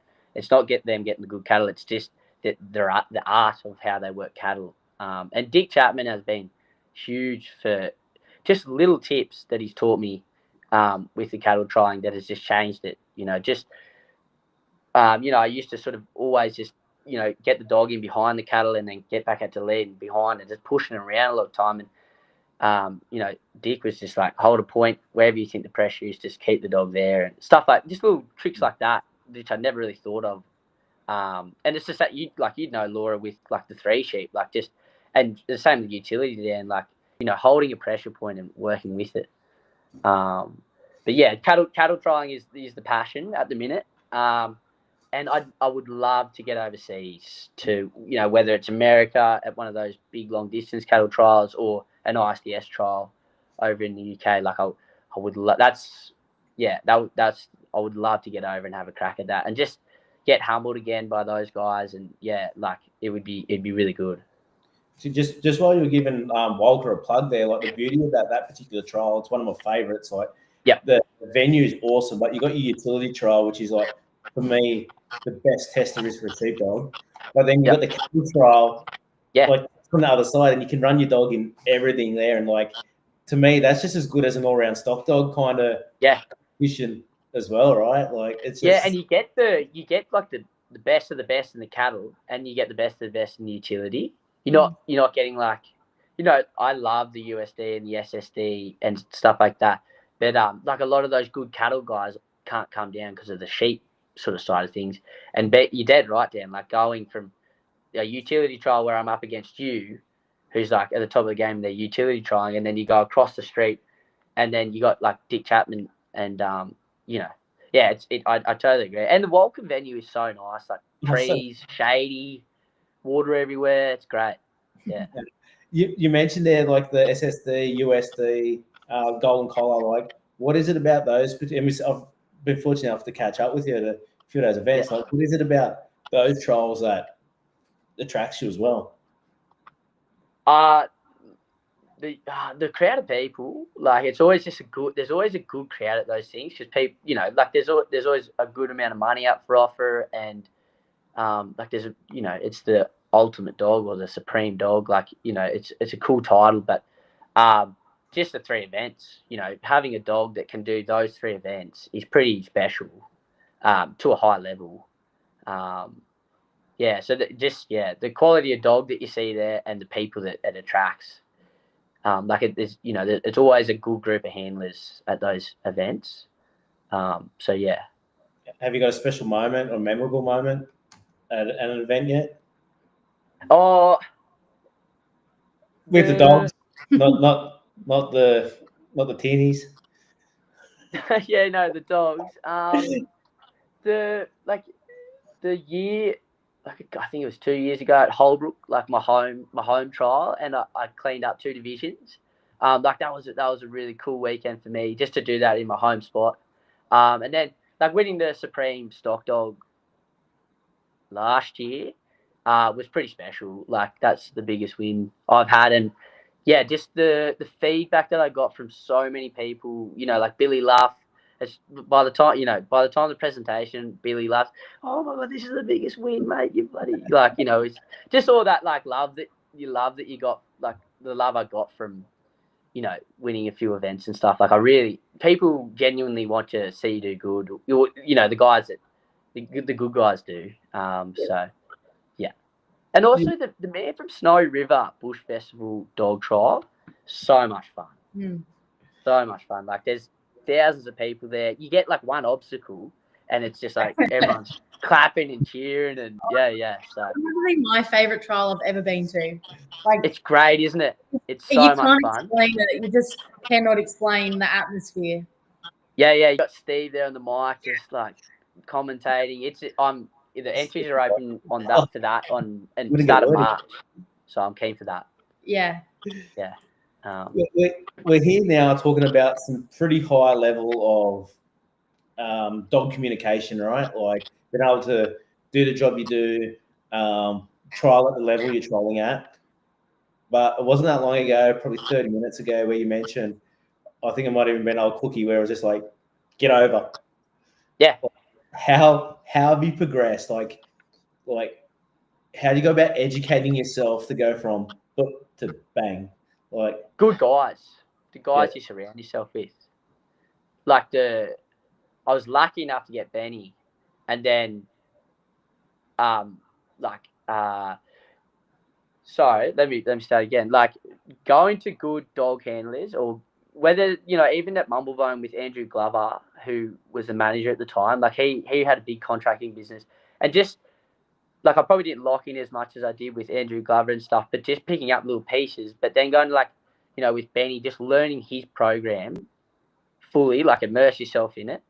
getting the good cattle. It's just that the art of how they work cattle. And Dick Chapman has been huge for just little tips that he's taught me with the cattle trialing that has just changed it. You know, just you know, I used to sort of always just, you know, get the dog in behind the cattle and then get back out to lead and behind and just pushing around a lot of time. And, you know, Dick was just like, hold a point wherever you think the pressure is, just keep the dog there and stuff like just little tricks like that, which I never really thought of. And it's just that you'd know Laura with like the 3 sheep, like just, and the same with utility there, and like, you know, holding a pressure point and working with it. But yeah, cattle trialing is the passion at the minute. And I would love to get overseas to, you know, whether it's America at one of those big long distance cattle trials or an ISDS trial over in the UK. Like I would I would love to get over and have a crack at that and just get humbled again by those guys. And yeah, like it'd be really good. So just while you were giving Walker a plug there, like the beauty about that particular trial, it's one of my favorites. Like, the venue is awesome, but you got your utility trial, which is like, for me, the best test there is for a sheepdog. But then you got the cattle trial, like from the other side, and you can run your dog in everything there. And like, to me, that's just as good as an all-round stock dog kind of competition as well, right? Like it's just, and you get like the best of the best in the cattle, and you get the best of the best in the utility. You're not getting like, you know, I love the USD and the SSD and stuff like that, but like a lot of those good cattle guys can't come down because of the sheep sort of side of things. And you're dead right, Dan. Like going from a utility trial where I'm up against you, who's like at the top of the game, they're utility trialing, and then you go across the street, and then you got like Dick Chapman, and you know, yeah, I totally agree. And the Walken venue is so nice, like trees, shady, water everywhere. It's great. Yeah. You mentioned there like the SSD, USD, Golden Collar. Like, what is it about those? I've been fortunate enough to catch up with you at a few of those events. Like, what is it about those trials that attracts you as well? The crowd of people, like it's always just there's always a good crowd at those things because people, you know, like there's always a good amount of money up for offer, and like there's you know, it's the ultimate dog or the supreme dog, like, you know, it's a cool title, but just the 3 events, you know, having a dog that can do those 3 events is pretty special to a high level. So the quality of dog that you see there and the people that it attracts, like it's, you know, it's always a good group of handlers at those events. So yeah. Have you got a special moment or memorable moment at an event yet? Oh, with the dogs, not the teenies. Yeah, no, the dogs. The year, like I think it was 2 years ago at Holbrook, like my home trial, and I cleaned up 2 divisions. Like that was a really cool weekend for me just to do that in my home spot. And then like winning the Supreme Stock Dog last year was pretty special. Like that's the biggest win I've had, and yeah, just the feedback that I got from so many people, you know, like Billy Luff. By the time of the presentation, Billy laughs. Oh my God, this is the biggest win, mate! You bloody, like, you know, it's just all that like love that you got, like the love I got from, winning a few events and stuff. Like people genuinely want to see you do good. The guys that the good guys do. So yeah, and also the man from Snowy River Bush Festival dog trial, so much fun. So much fun. Like there's thousands of people there. You get like one obstacle, and it's just like everyone's clapping and cheering, and yeah. So probably my favorite trial I've ever been to. Like it's great, isn't it? It's so you much can't fun. explain it. You just cannot explain the atmosphere. Yeah. You got Steve there on the mic, just like commentating. The entries are open on that for that and start of March, so I'm keen for that. Yeah. We're here now talking about some pretty high level of dog communication, right? Like being able to do the job you do, trial at the level you're trialing at. But it wasn't that long ago, probably 30 minutes ago, where you mentioned, I think it might have even been old Cookie, where it was just like, get over. Yeah. How have you progressed? Like how do you go about educating yourself to go from book to bang? Like good guys, the guys you surround yourself with. Like I was lucky enough to get Benny, and then sorry, let me start again. Like going to good dog handlers, or whether even at Mumblebone with Andrew Glover, who was the manager at the time. Like he had a big contracting business, and just like I probably didn't lock in as much as I did with Andrew Glover and stuff, but just picking up little pieces. But then going to with Benny, just learning his program fully, like immerse yourself in it,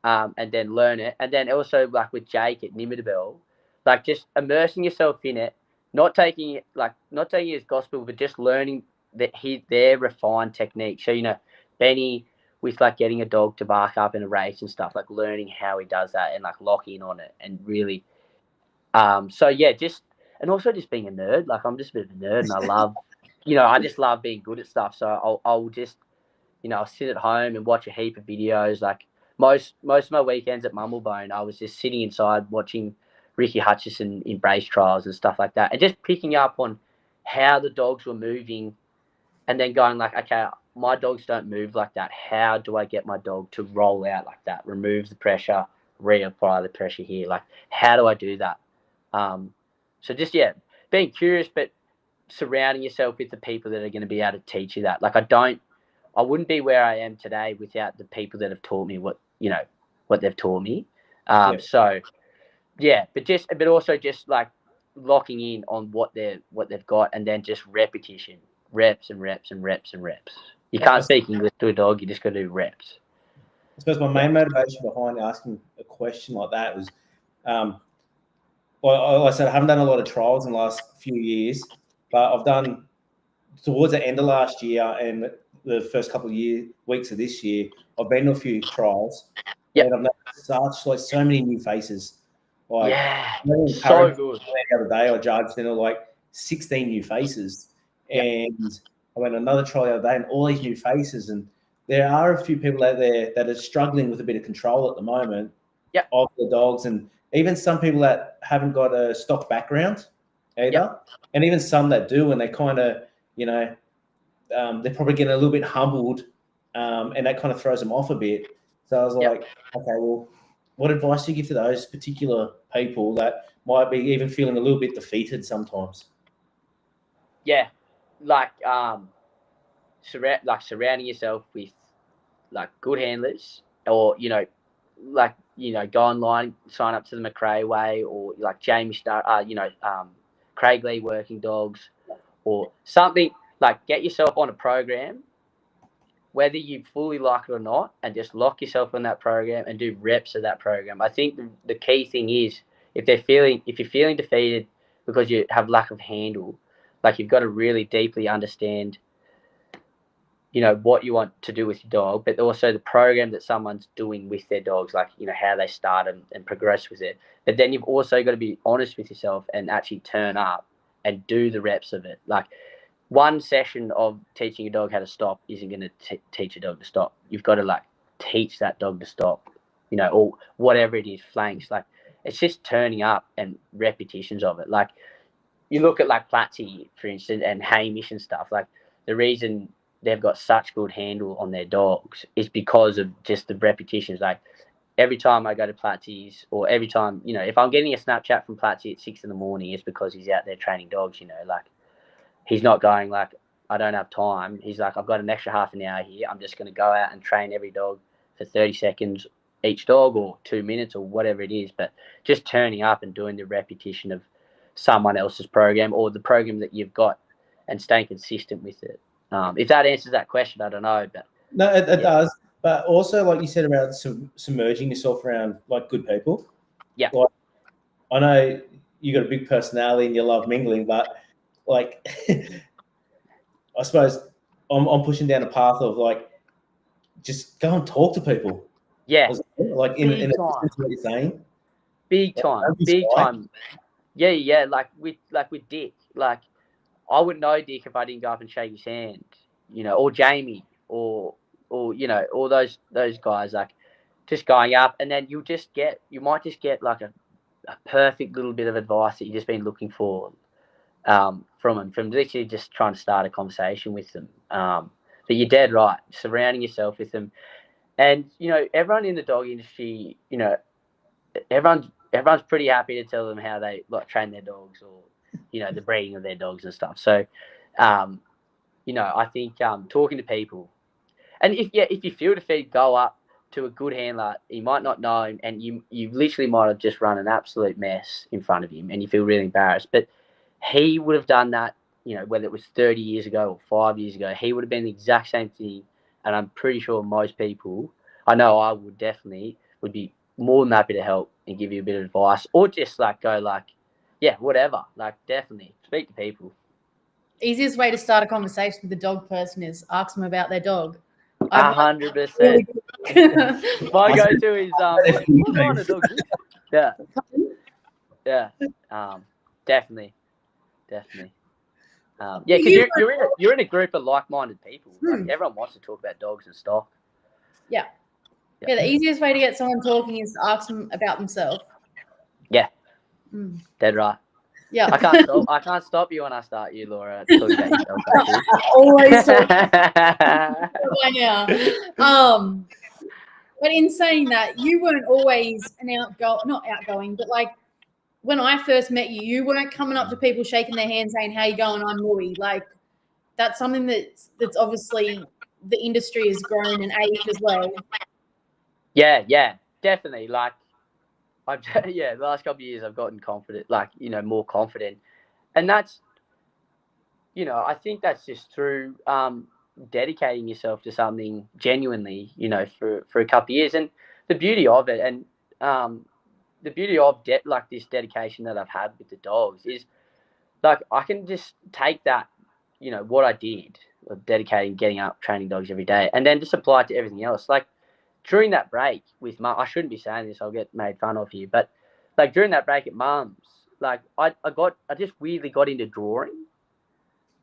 and then learn it. And then also like with Jake at Nimitable, like just immersing yourself in it, not taking it as gospel, but just learning their refined technique. So Benny with like getting a dog to bark up in a race and stuff, like learning how he does that and like locking on it and really. So yeah, and also just being a nerd. Like I'm just a bit of a nerd, and I love, I just love being good at stuff. So I'll just, I'll sit at home and watch a heap of videos. Like most of my weekends at Mumblebone, I was just sitting inside watching Ricky Hutchison in brace trials and stuff like that, and just picking up on how the dogs were moving, and then going like, okay, my dogs don't move like that. How do I get my dog to roll out like that? Remove the pressure, reapply the pressure here. Like, how do I do that? So just being curious, but surrounding yourself with the people that are going to be able to teach you that. Like I wouldn't be where I am today without the people that have taught me what they've taught me. So yeah, but also just like locking in on what they've got, and then just repetition, reps and reps and reps and reps. You can't speak English to a dog. You just got to do reps. I suppose my main motivation behind asking a question like that was, well, like I said, I haven't done a lot of trials in the last few years, but I've done towards the end of last year and the first couple of weeks of this year, I've been to a few trials. Yep. And I've met so many new faces. Like, so good. The other day I judged and like 16 new faces. Yep. And I went to another trial the other day and all these new faces. And there are a few people out there that are struggling with a bit of control at the moment of the dogs, and even some people that haven't got a stock background either, and even some that do, and they kind of, they're probably getting a little bit humbled, and that kind of throws them off a bit. So I was like, okay, well, what advice do you give to those particular people that might be even feeling a little bit defeated sometimes? Yeah, surrounding yourself with like good handlers, or go online, sign up to the McRae Way, or like Jamie Star, Craig Lee Working Dogs, or something. Like get yourself on a program, whether you fully like it or not, and just lock yourself on that program and do reps of that program. I think the key thing is if you're feeling defeated because you have lack of handle, like you've got to really deeply understand what you want to do with your dog, but also the program that someone's doing with their dogs, like, how they start and progress with it. But then you've also got to be honest with yourself and actually turn up and do the reps of it. Like one session of teaching a dog how to stop isn't going to teach a dog to stop. You've got to teach that dog to stop, or whatever it is, flanks. Like it's just turning up and repetitions of it. Like you look at Platzi, for instance, and Hamish and stuff. Like the reason they've got such good handle on their dogs is because of just the repetitions. Like every time I go to Platsy's, or every time, if I'm getting a Snapchat from Platsy at 6 a.m, it's because he's out there training dogs. Like he's not going like, I don't have time. He's like, I've got an extra half an hour here. I'm just going to go out and train every dog for 30 seconds each dog, or 2 minutes, or whatever it is. But just turning up and doing the repetition of someone else's program, or the program that you've got, and staying consistent with it. If that answers that question, I don't know. But no, it does. But also, like you said about submerging yourself around like good people. Yeah. Like, I know you got a big personality and you love mingling, but like, I suppose I'm pushing down a path of like, just go and talk to people. Yeah. Like in a sense of what you're saying. Big time. Yeah. Like with Dick. Like I wouldn't know Dick if I didn't go up and shake his hand. Or Jamie, or all those guys. Like just going up, and then you might just get like a perfect little bit of advice that you've just been looking for from them, from literally just trying to start a conversation with them. But you're dead right, surrounding yourself with them. And, everyone in the dog industry, everyone's pretty happy to tell them how they like train their dogs, or, the breeding of their dogs and stuff. So, I think talking to people, and if you feel defeated, go up to a good handler. You might not know him, and you literally might have just run an absolute mess in front of him, and you feel really embarrassed. But he would have done that, whether it was 30 years ago or 5 years ago, he would have been the exact same thing. And I'm pretty sure most people, I know I would definitely, would be more than happy to help and give you a bit of advice, or just like go like, yeah, whatever. Like definitely speak to people. Easiest way to start a conversation with a dog person is ask them about their dog. 100%. My go-to is what kind of dog is it? Yeah. Definitely. Yeah, because you're in a group of like-minded people. Like everyone wants to talk about dogs and stuff. Yeah. The easiest way to get someone talking is to ask them about themselves. Yeah. Dead right. Yeah. I can't stop you when I start you, Laura, talking about yourself. Always talking now. But in saying that, you weren't always not outgoing, but like when I first met you, you weren't coming up to people, shaking their hands, saying, "How you going? I'm Louie." Like that's something that's obviously the industry has grown and aged as well. Yeah, definitely. Like the last couple of years I've gotten confident, like, more confident. And that's, I think that's just through dedicating yourself to something genuinely, for a couple of years. And the beauty of it, and the beauty of like this dedication that I've had with the dogs is like I can just take that, what I did, dedicating, getting up, training dogs every day, and then just apply it to everything else. Like during that break with Mum, I shouldn't be saying this, I'll get made fun of here, but like during that break at Mum's, like I just weirdly got into drawing,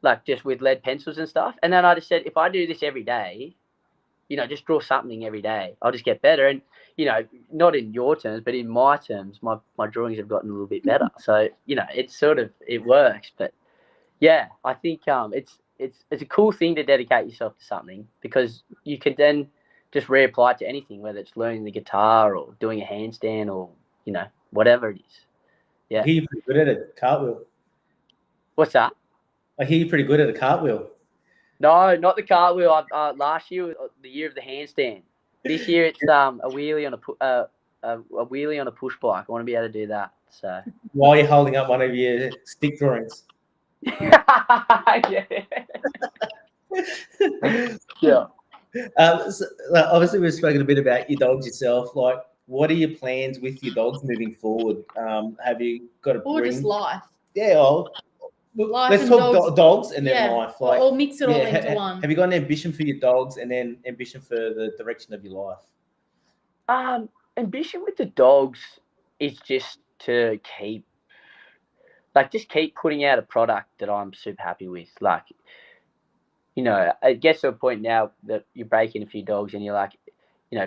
like just with lead pencils and stuff. And then I just said, if I do this every day, just draw something every day, I'll just get better. And, not in your terms, but in my terms, my drawings have gotten a little bit better. So, it's it works. But yeah, I think it's a cool thing to dedicate yourself to something, because you can then just reapply it to anything, whether it's learning the guitar or doing a handstand or, whatever it is. Yeah. I hear you're pretty good at a cartwheel. What's that? I hear you're pretty good at a cartwheel. No, not the cartwheel. Last year was the year of the handstand. This year it's a wheelie on a wheelie on a push bike. I want to be able to do that. So while you're holding up one of your stick drawings. Yeah. So, obviously, we've spoken a bit about your dogs yourself. Like, what are your plans with your dogs moving forward? Have you got just life? Yeah, let's talk dogs and then life. Like, or mix it all into one. Have you got an ambition for your dogs and then ambition for the direction of your life? Ambition with the dogs is just to keep putting out a product that I'm super happy with. Like, it gets to a point now that you're breaking a few dogs and you're like,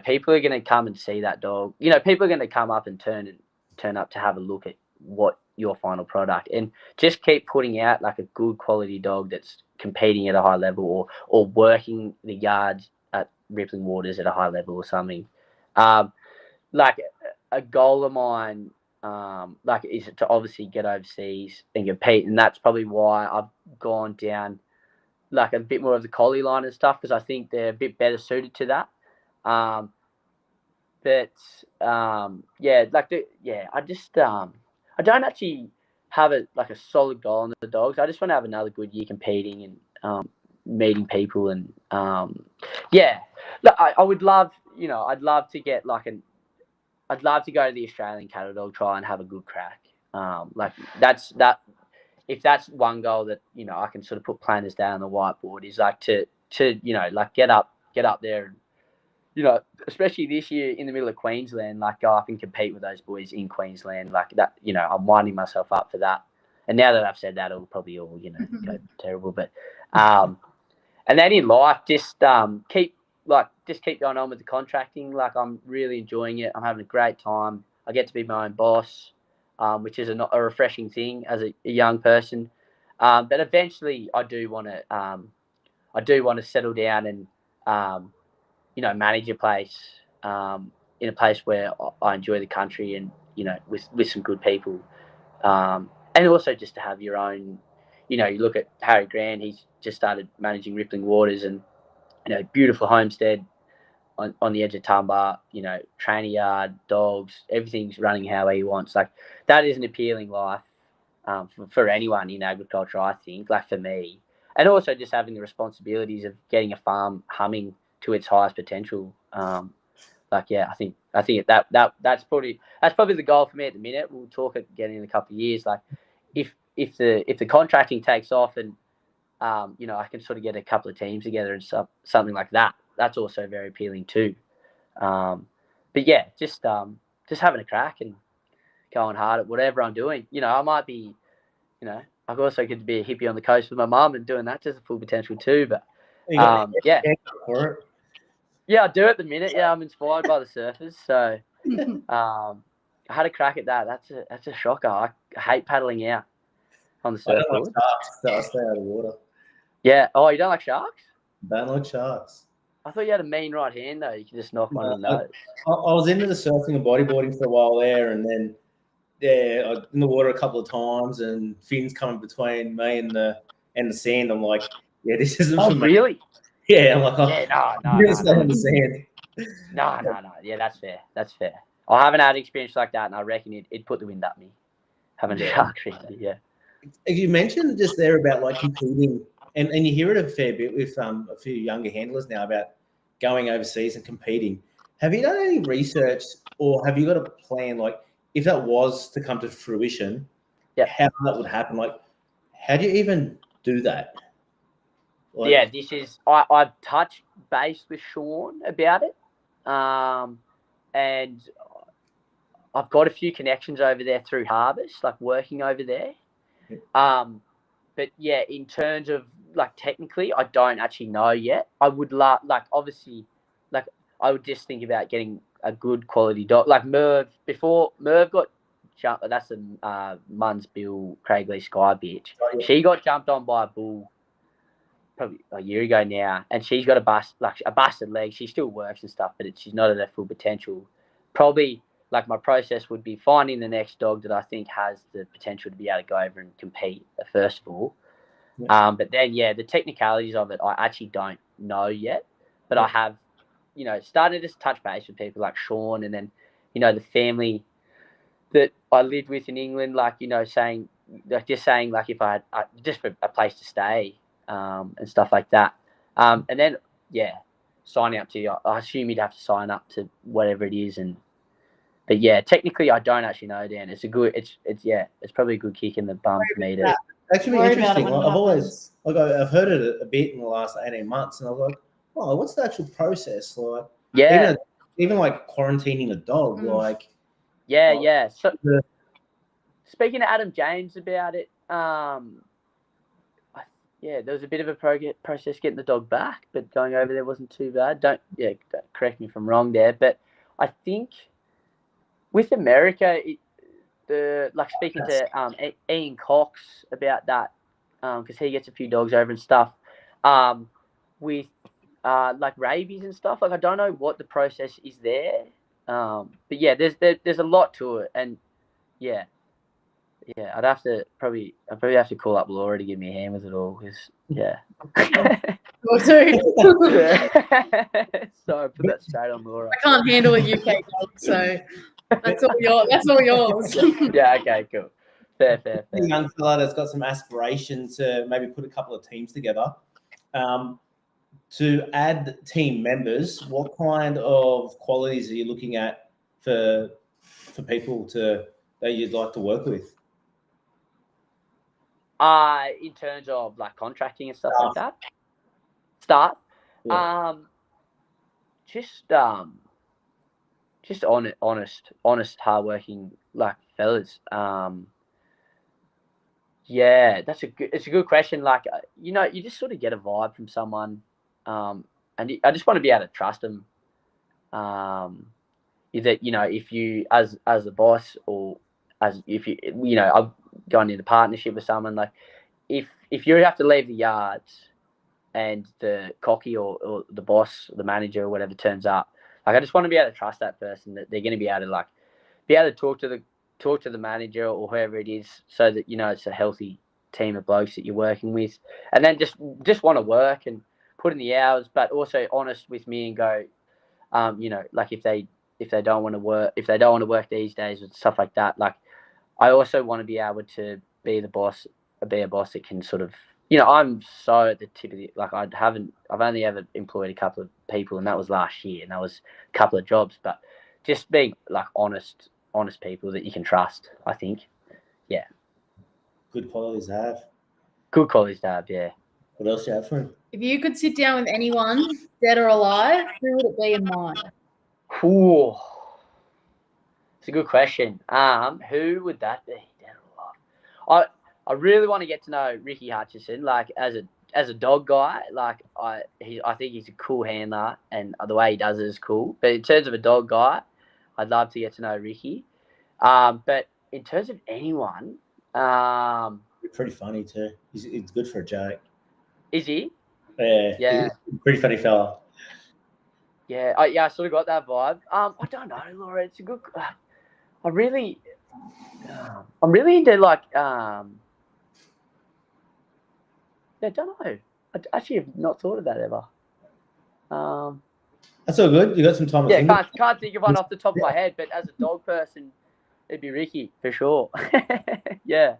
people are going to come and see that dog. People are going to come up and turn up to have a look at what your final product, and just keep putting out like a good quality dog that's, competing at a high level or working the yards at Rippling Waters at a high level or something. Like a goal of mine, like is to obviously get overseas and compete, and that's probably why I've gone down like a bit more of the collie line and stuff, because I think they're a bit better suited to that. I just I don't actually have a solid goal on the dogs. I just want to have another good year competing and meeting people and Look, I would love, I'd love to get I'd love to go to the Australian Cattle Dog Trial and have a good crack. If that's one goal that I can sort of put planners down on the whiteboard, is like to get up there and especially this year in the middle of Queensland, like go up and compete with those boys in Queensland, like that. I'm winding myself up for that. And now that I've said that, it'll probably all go terrible. But and then in life, just keep going on with the contracting. Like I'm really enjoying it. I'm having a great time. I get to be my own boss, which is a refreshing thing as a young person. But eventually, I do want to settle down and manage a place in a place where I enjoy the country and with some good people, and also just to have your own. You look at Harry Grant; he's just started managing Rippling Waters, and beautiful homestead on the edge of Tumba. Trainer yard, dogs, everything's running how he wants. Like that is an appealing life for anyone in agriculture, I think. Like for me, and also just having the responsibilities of getting a farm humming to its highest potential. I think that's probably the goal for me at the minute. We'll talk again in a couple of years. Like if the contracting takes off and I can sort of get a couple of teams together and something like that. That's also very appealing too. But yeah, just having a crack and going hard at whatever I'm doing. I might be, I've also get to be a hippie on the coast with my mum and doing that to the full potential too. But yeah, I do at the minute. Yeah, I'm inspired by the surfers. So I had a crack at that. That's a shocker. I hate paddling out on the surfboard. I don't like sharks, so I stay out of the water. Yeah. Oh, you don't like sharks? Don't like sharks. I thought you had a mean right hand though. You could just knock one on the nose. I was into the surfing and bodyboarding for a while there, and then I was in the water a couple of times, and fins coming between me and the sand. I'm like, yeah, this isn't for me. Really? Yeah, I'm like, no. Stay on the sand. No. Yeah, that's fair. I haven't had an experience like that, and I reckon it'd put the wind up me. Having a shark really, yeah. You mentioned just there about like competing, and you hear it a fair bit with a few younger handlers now about going overseas and competing. Have you done any research, or have you got a plan, like if that was to come to fruition, how that would happen? Like, how do you even do that? Like, this is I've touched base with Sean about it, and I've got a few connections over there through Harvest, like working over there. But yeah, in terms of like technically, I don't actually know yet. I would obviously, I would just think about getting a good quality dog, like Merv. Before Merv got jumped, that's the Munsbill Craigley Sky bitch. She got jumped on by a bull probably a year ago now, and she's got a busted leg. She still works and stuff, but she's not at her full potential. Probably like my process would be finding the next dog that I think has the potential to be able to go over and compete first of all. But then the technicalities of it I actually don't know yet, but I have started to touch base with people like Sean, and then the family that I lived with in England, saying if I had just for a place to stay and stuff like that, and then signing up to I assume you'd have to sign up to whatever it is, but technically I don't actually know, Dan. It's probably a good kick in the bum for me to actually be interesting. I've heard it a bit in the last 18 months, and I was like, oh, what's the actual process like? Even like quarantining a dog, like So speaking to Adam James about it, there was a bit of a process getting the dog back, but going over there wasn't too bad. Don't correct me if I'm wrong there, but I think with America, speaking to Ian Cox about that, because he gets a few dogs over and stuff. With like rabies and stuff. Like I don't know what the process is there. But yeah, there's a lot to it, and yeah. I'd probably have to call up Laura to give me a hand with it all, because yeah. Will do. So I put that straight on Laura. I can't handle a UK dog, so that's all yours. Yeah. Okay. Cool. Fair. A young fella that's got some aspiration to maybe put a couple of teams together. To add team members, what kind of qualities are you looking at for people that you'd like to work with? In terms of like contracting and stuff like that. Start. Yeah. Just honest, hardworking like fellas. Yeah, it's a good question. Like, you just sort of get a vibe from someone, and I just want to be able to trust them. Either if you as a boss, or as if I've gone into partnership with someone, like if you have to leave the yards and the cocky or the boss, the manager or whatever turns up, like I just want to be able to trust that person, that they're going to be able to talk to the manager or whoever it is, so that it's a healthy team of blokes that you're working with, and then just want to work and put in the hours, but also honest with me and go, like if they don't want to work these days and stuff like that, like I also want to be able to be a boss that can sort of, I'm so at the tip of the, like I've only ever employed a couple of people, and that was last year, and that was a couple of jobs, but just being like honest people that you can trust, I think. Yeah. Good qualities to have. Good qualities to have, yeah. What else do you have for him? If you could sit down with anyone, dead or alive, who would it be and why? Ooh. It's a good question. Who would that be, dead or alive? I really want to get to know Ricky Hutchison, like as a dog guy. Like I think he's a cool handler, and the way he does it is cool. But in terms of a dog guy, I'd love to get to know Ricky. But in terms of anyone, Pretty funny too. He's good for a joke. Is he? Yeah. Yeah. Pretty funny fella. Yeah. I sort of got that vibe. I don't know, Laura. It's a good. I'm really into like. I don't know. I actually have not thought of that ever. That's all good. You got some time. Yeah, can't think of one off the top of my head, but as a dog person, it'd be Ricky for sure. Yeah.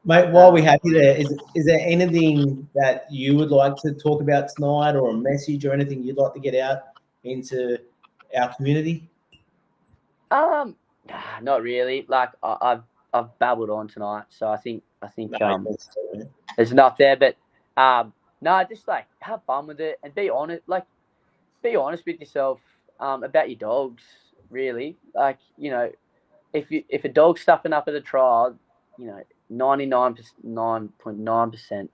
Mate, while we have you there, is there anything that you would like to talk about tonight, or a message or anything you'd like to get out into our community? Not really. Like I've babbled on tonight, so I think there's enough there. But no, just like have fun with it and be honest. Like be honest with yourself about your dogs. Really, like if a dog's stuffing up at a trial, 99.9%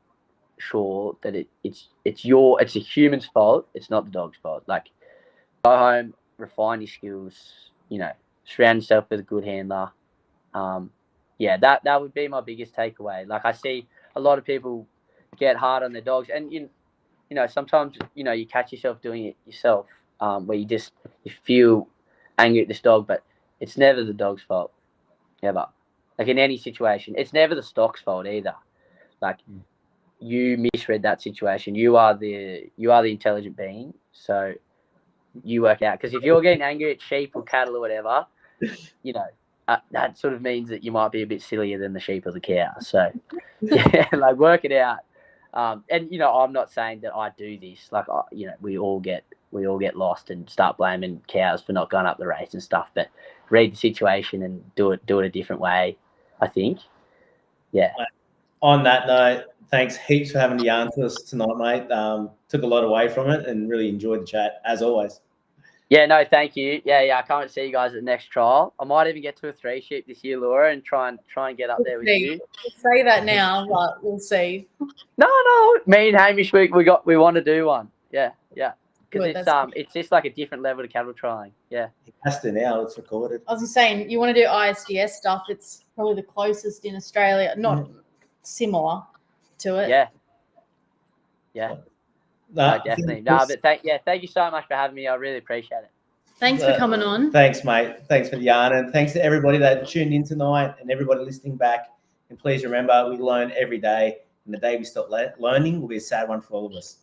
sure that it's a human's fault. It's not the dog's fault. Like go home, refine your skills. Surround yourself with a good handler. Yeah, that would be my biggest takeaway. Like I see a lot of people get hard on their dogs, and sometimes you catch yourself doing it yourself, where you feel angry at this dog, but it's never the dog's fault, ever. Like in any situation, it's never the stock's fault either. Like you misread that situation. You are the intelligent being, so you work out. Because if you're getting angry at sheep or cattle or whatever, that sort of means that you might be a bit sillier than the sheep or the cow. So yeah, like work it out. And I'm not saying that I do this. Like we all get lost and start blaming cows for not going up the race and stuff. But read the situation and do it a different way, I think. Yeah. On that note, thanks heaps for having the yarn to us tonight, mate. Took a lot away from it and really enjoyed the chat as always. Yeah, no, thank you. Yeah, I can't wait to see you guys at the next trial. I might even get to a 3 sheep this year, Laura, and try and get up there with you. We'll say that now, but we'll see. No, me and Hamish, we want to do one. Yeah, because it's just like a different level to cattle trialing. Yeah, it has to now. It's recorded. I was just saying, you want to do ISDS stuff? It's probably the closest in Australia. Not similar, to it. Yeah. No, definitely. No, but thank you so much for having me. I really appreciate it. Thanks for coming on. Thanks, mate. Thanks for the yarn, and thanks to everybody that tuned in tonight and everybody listening back. And please remember, we learn every day, and the day we stop learning will be a sad one for all of us.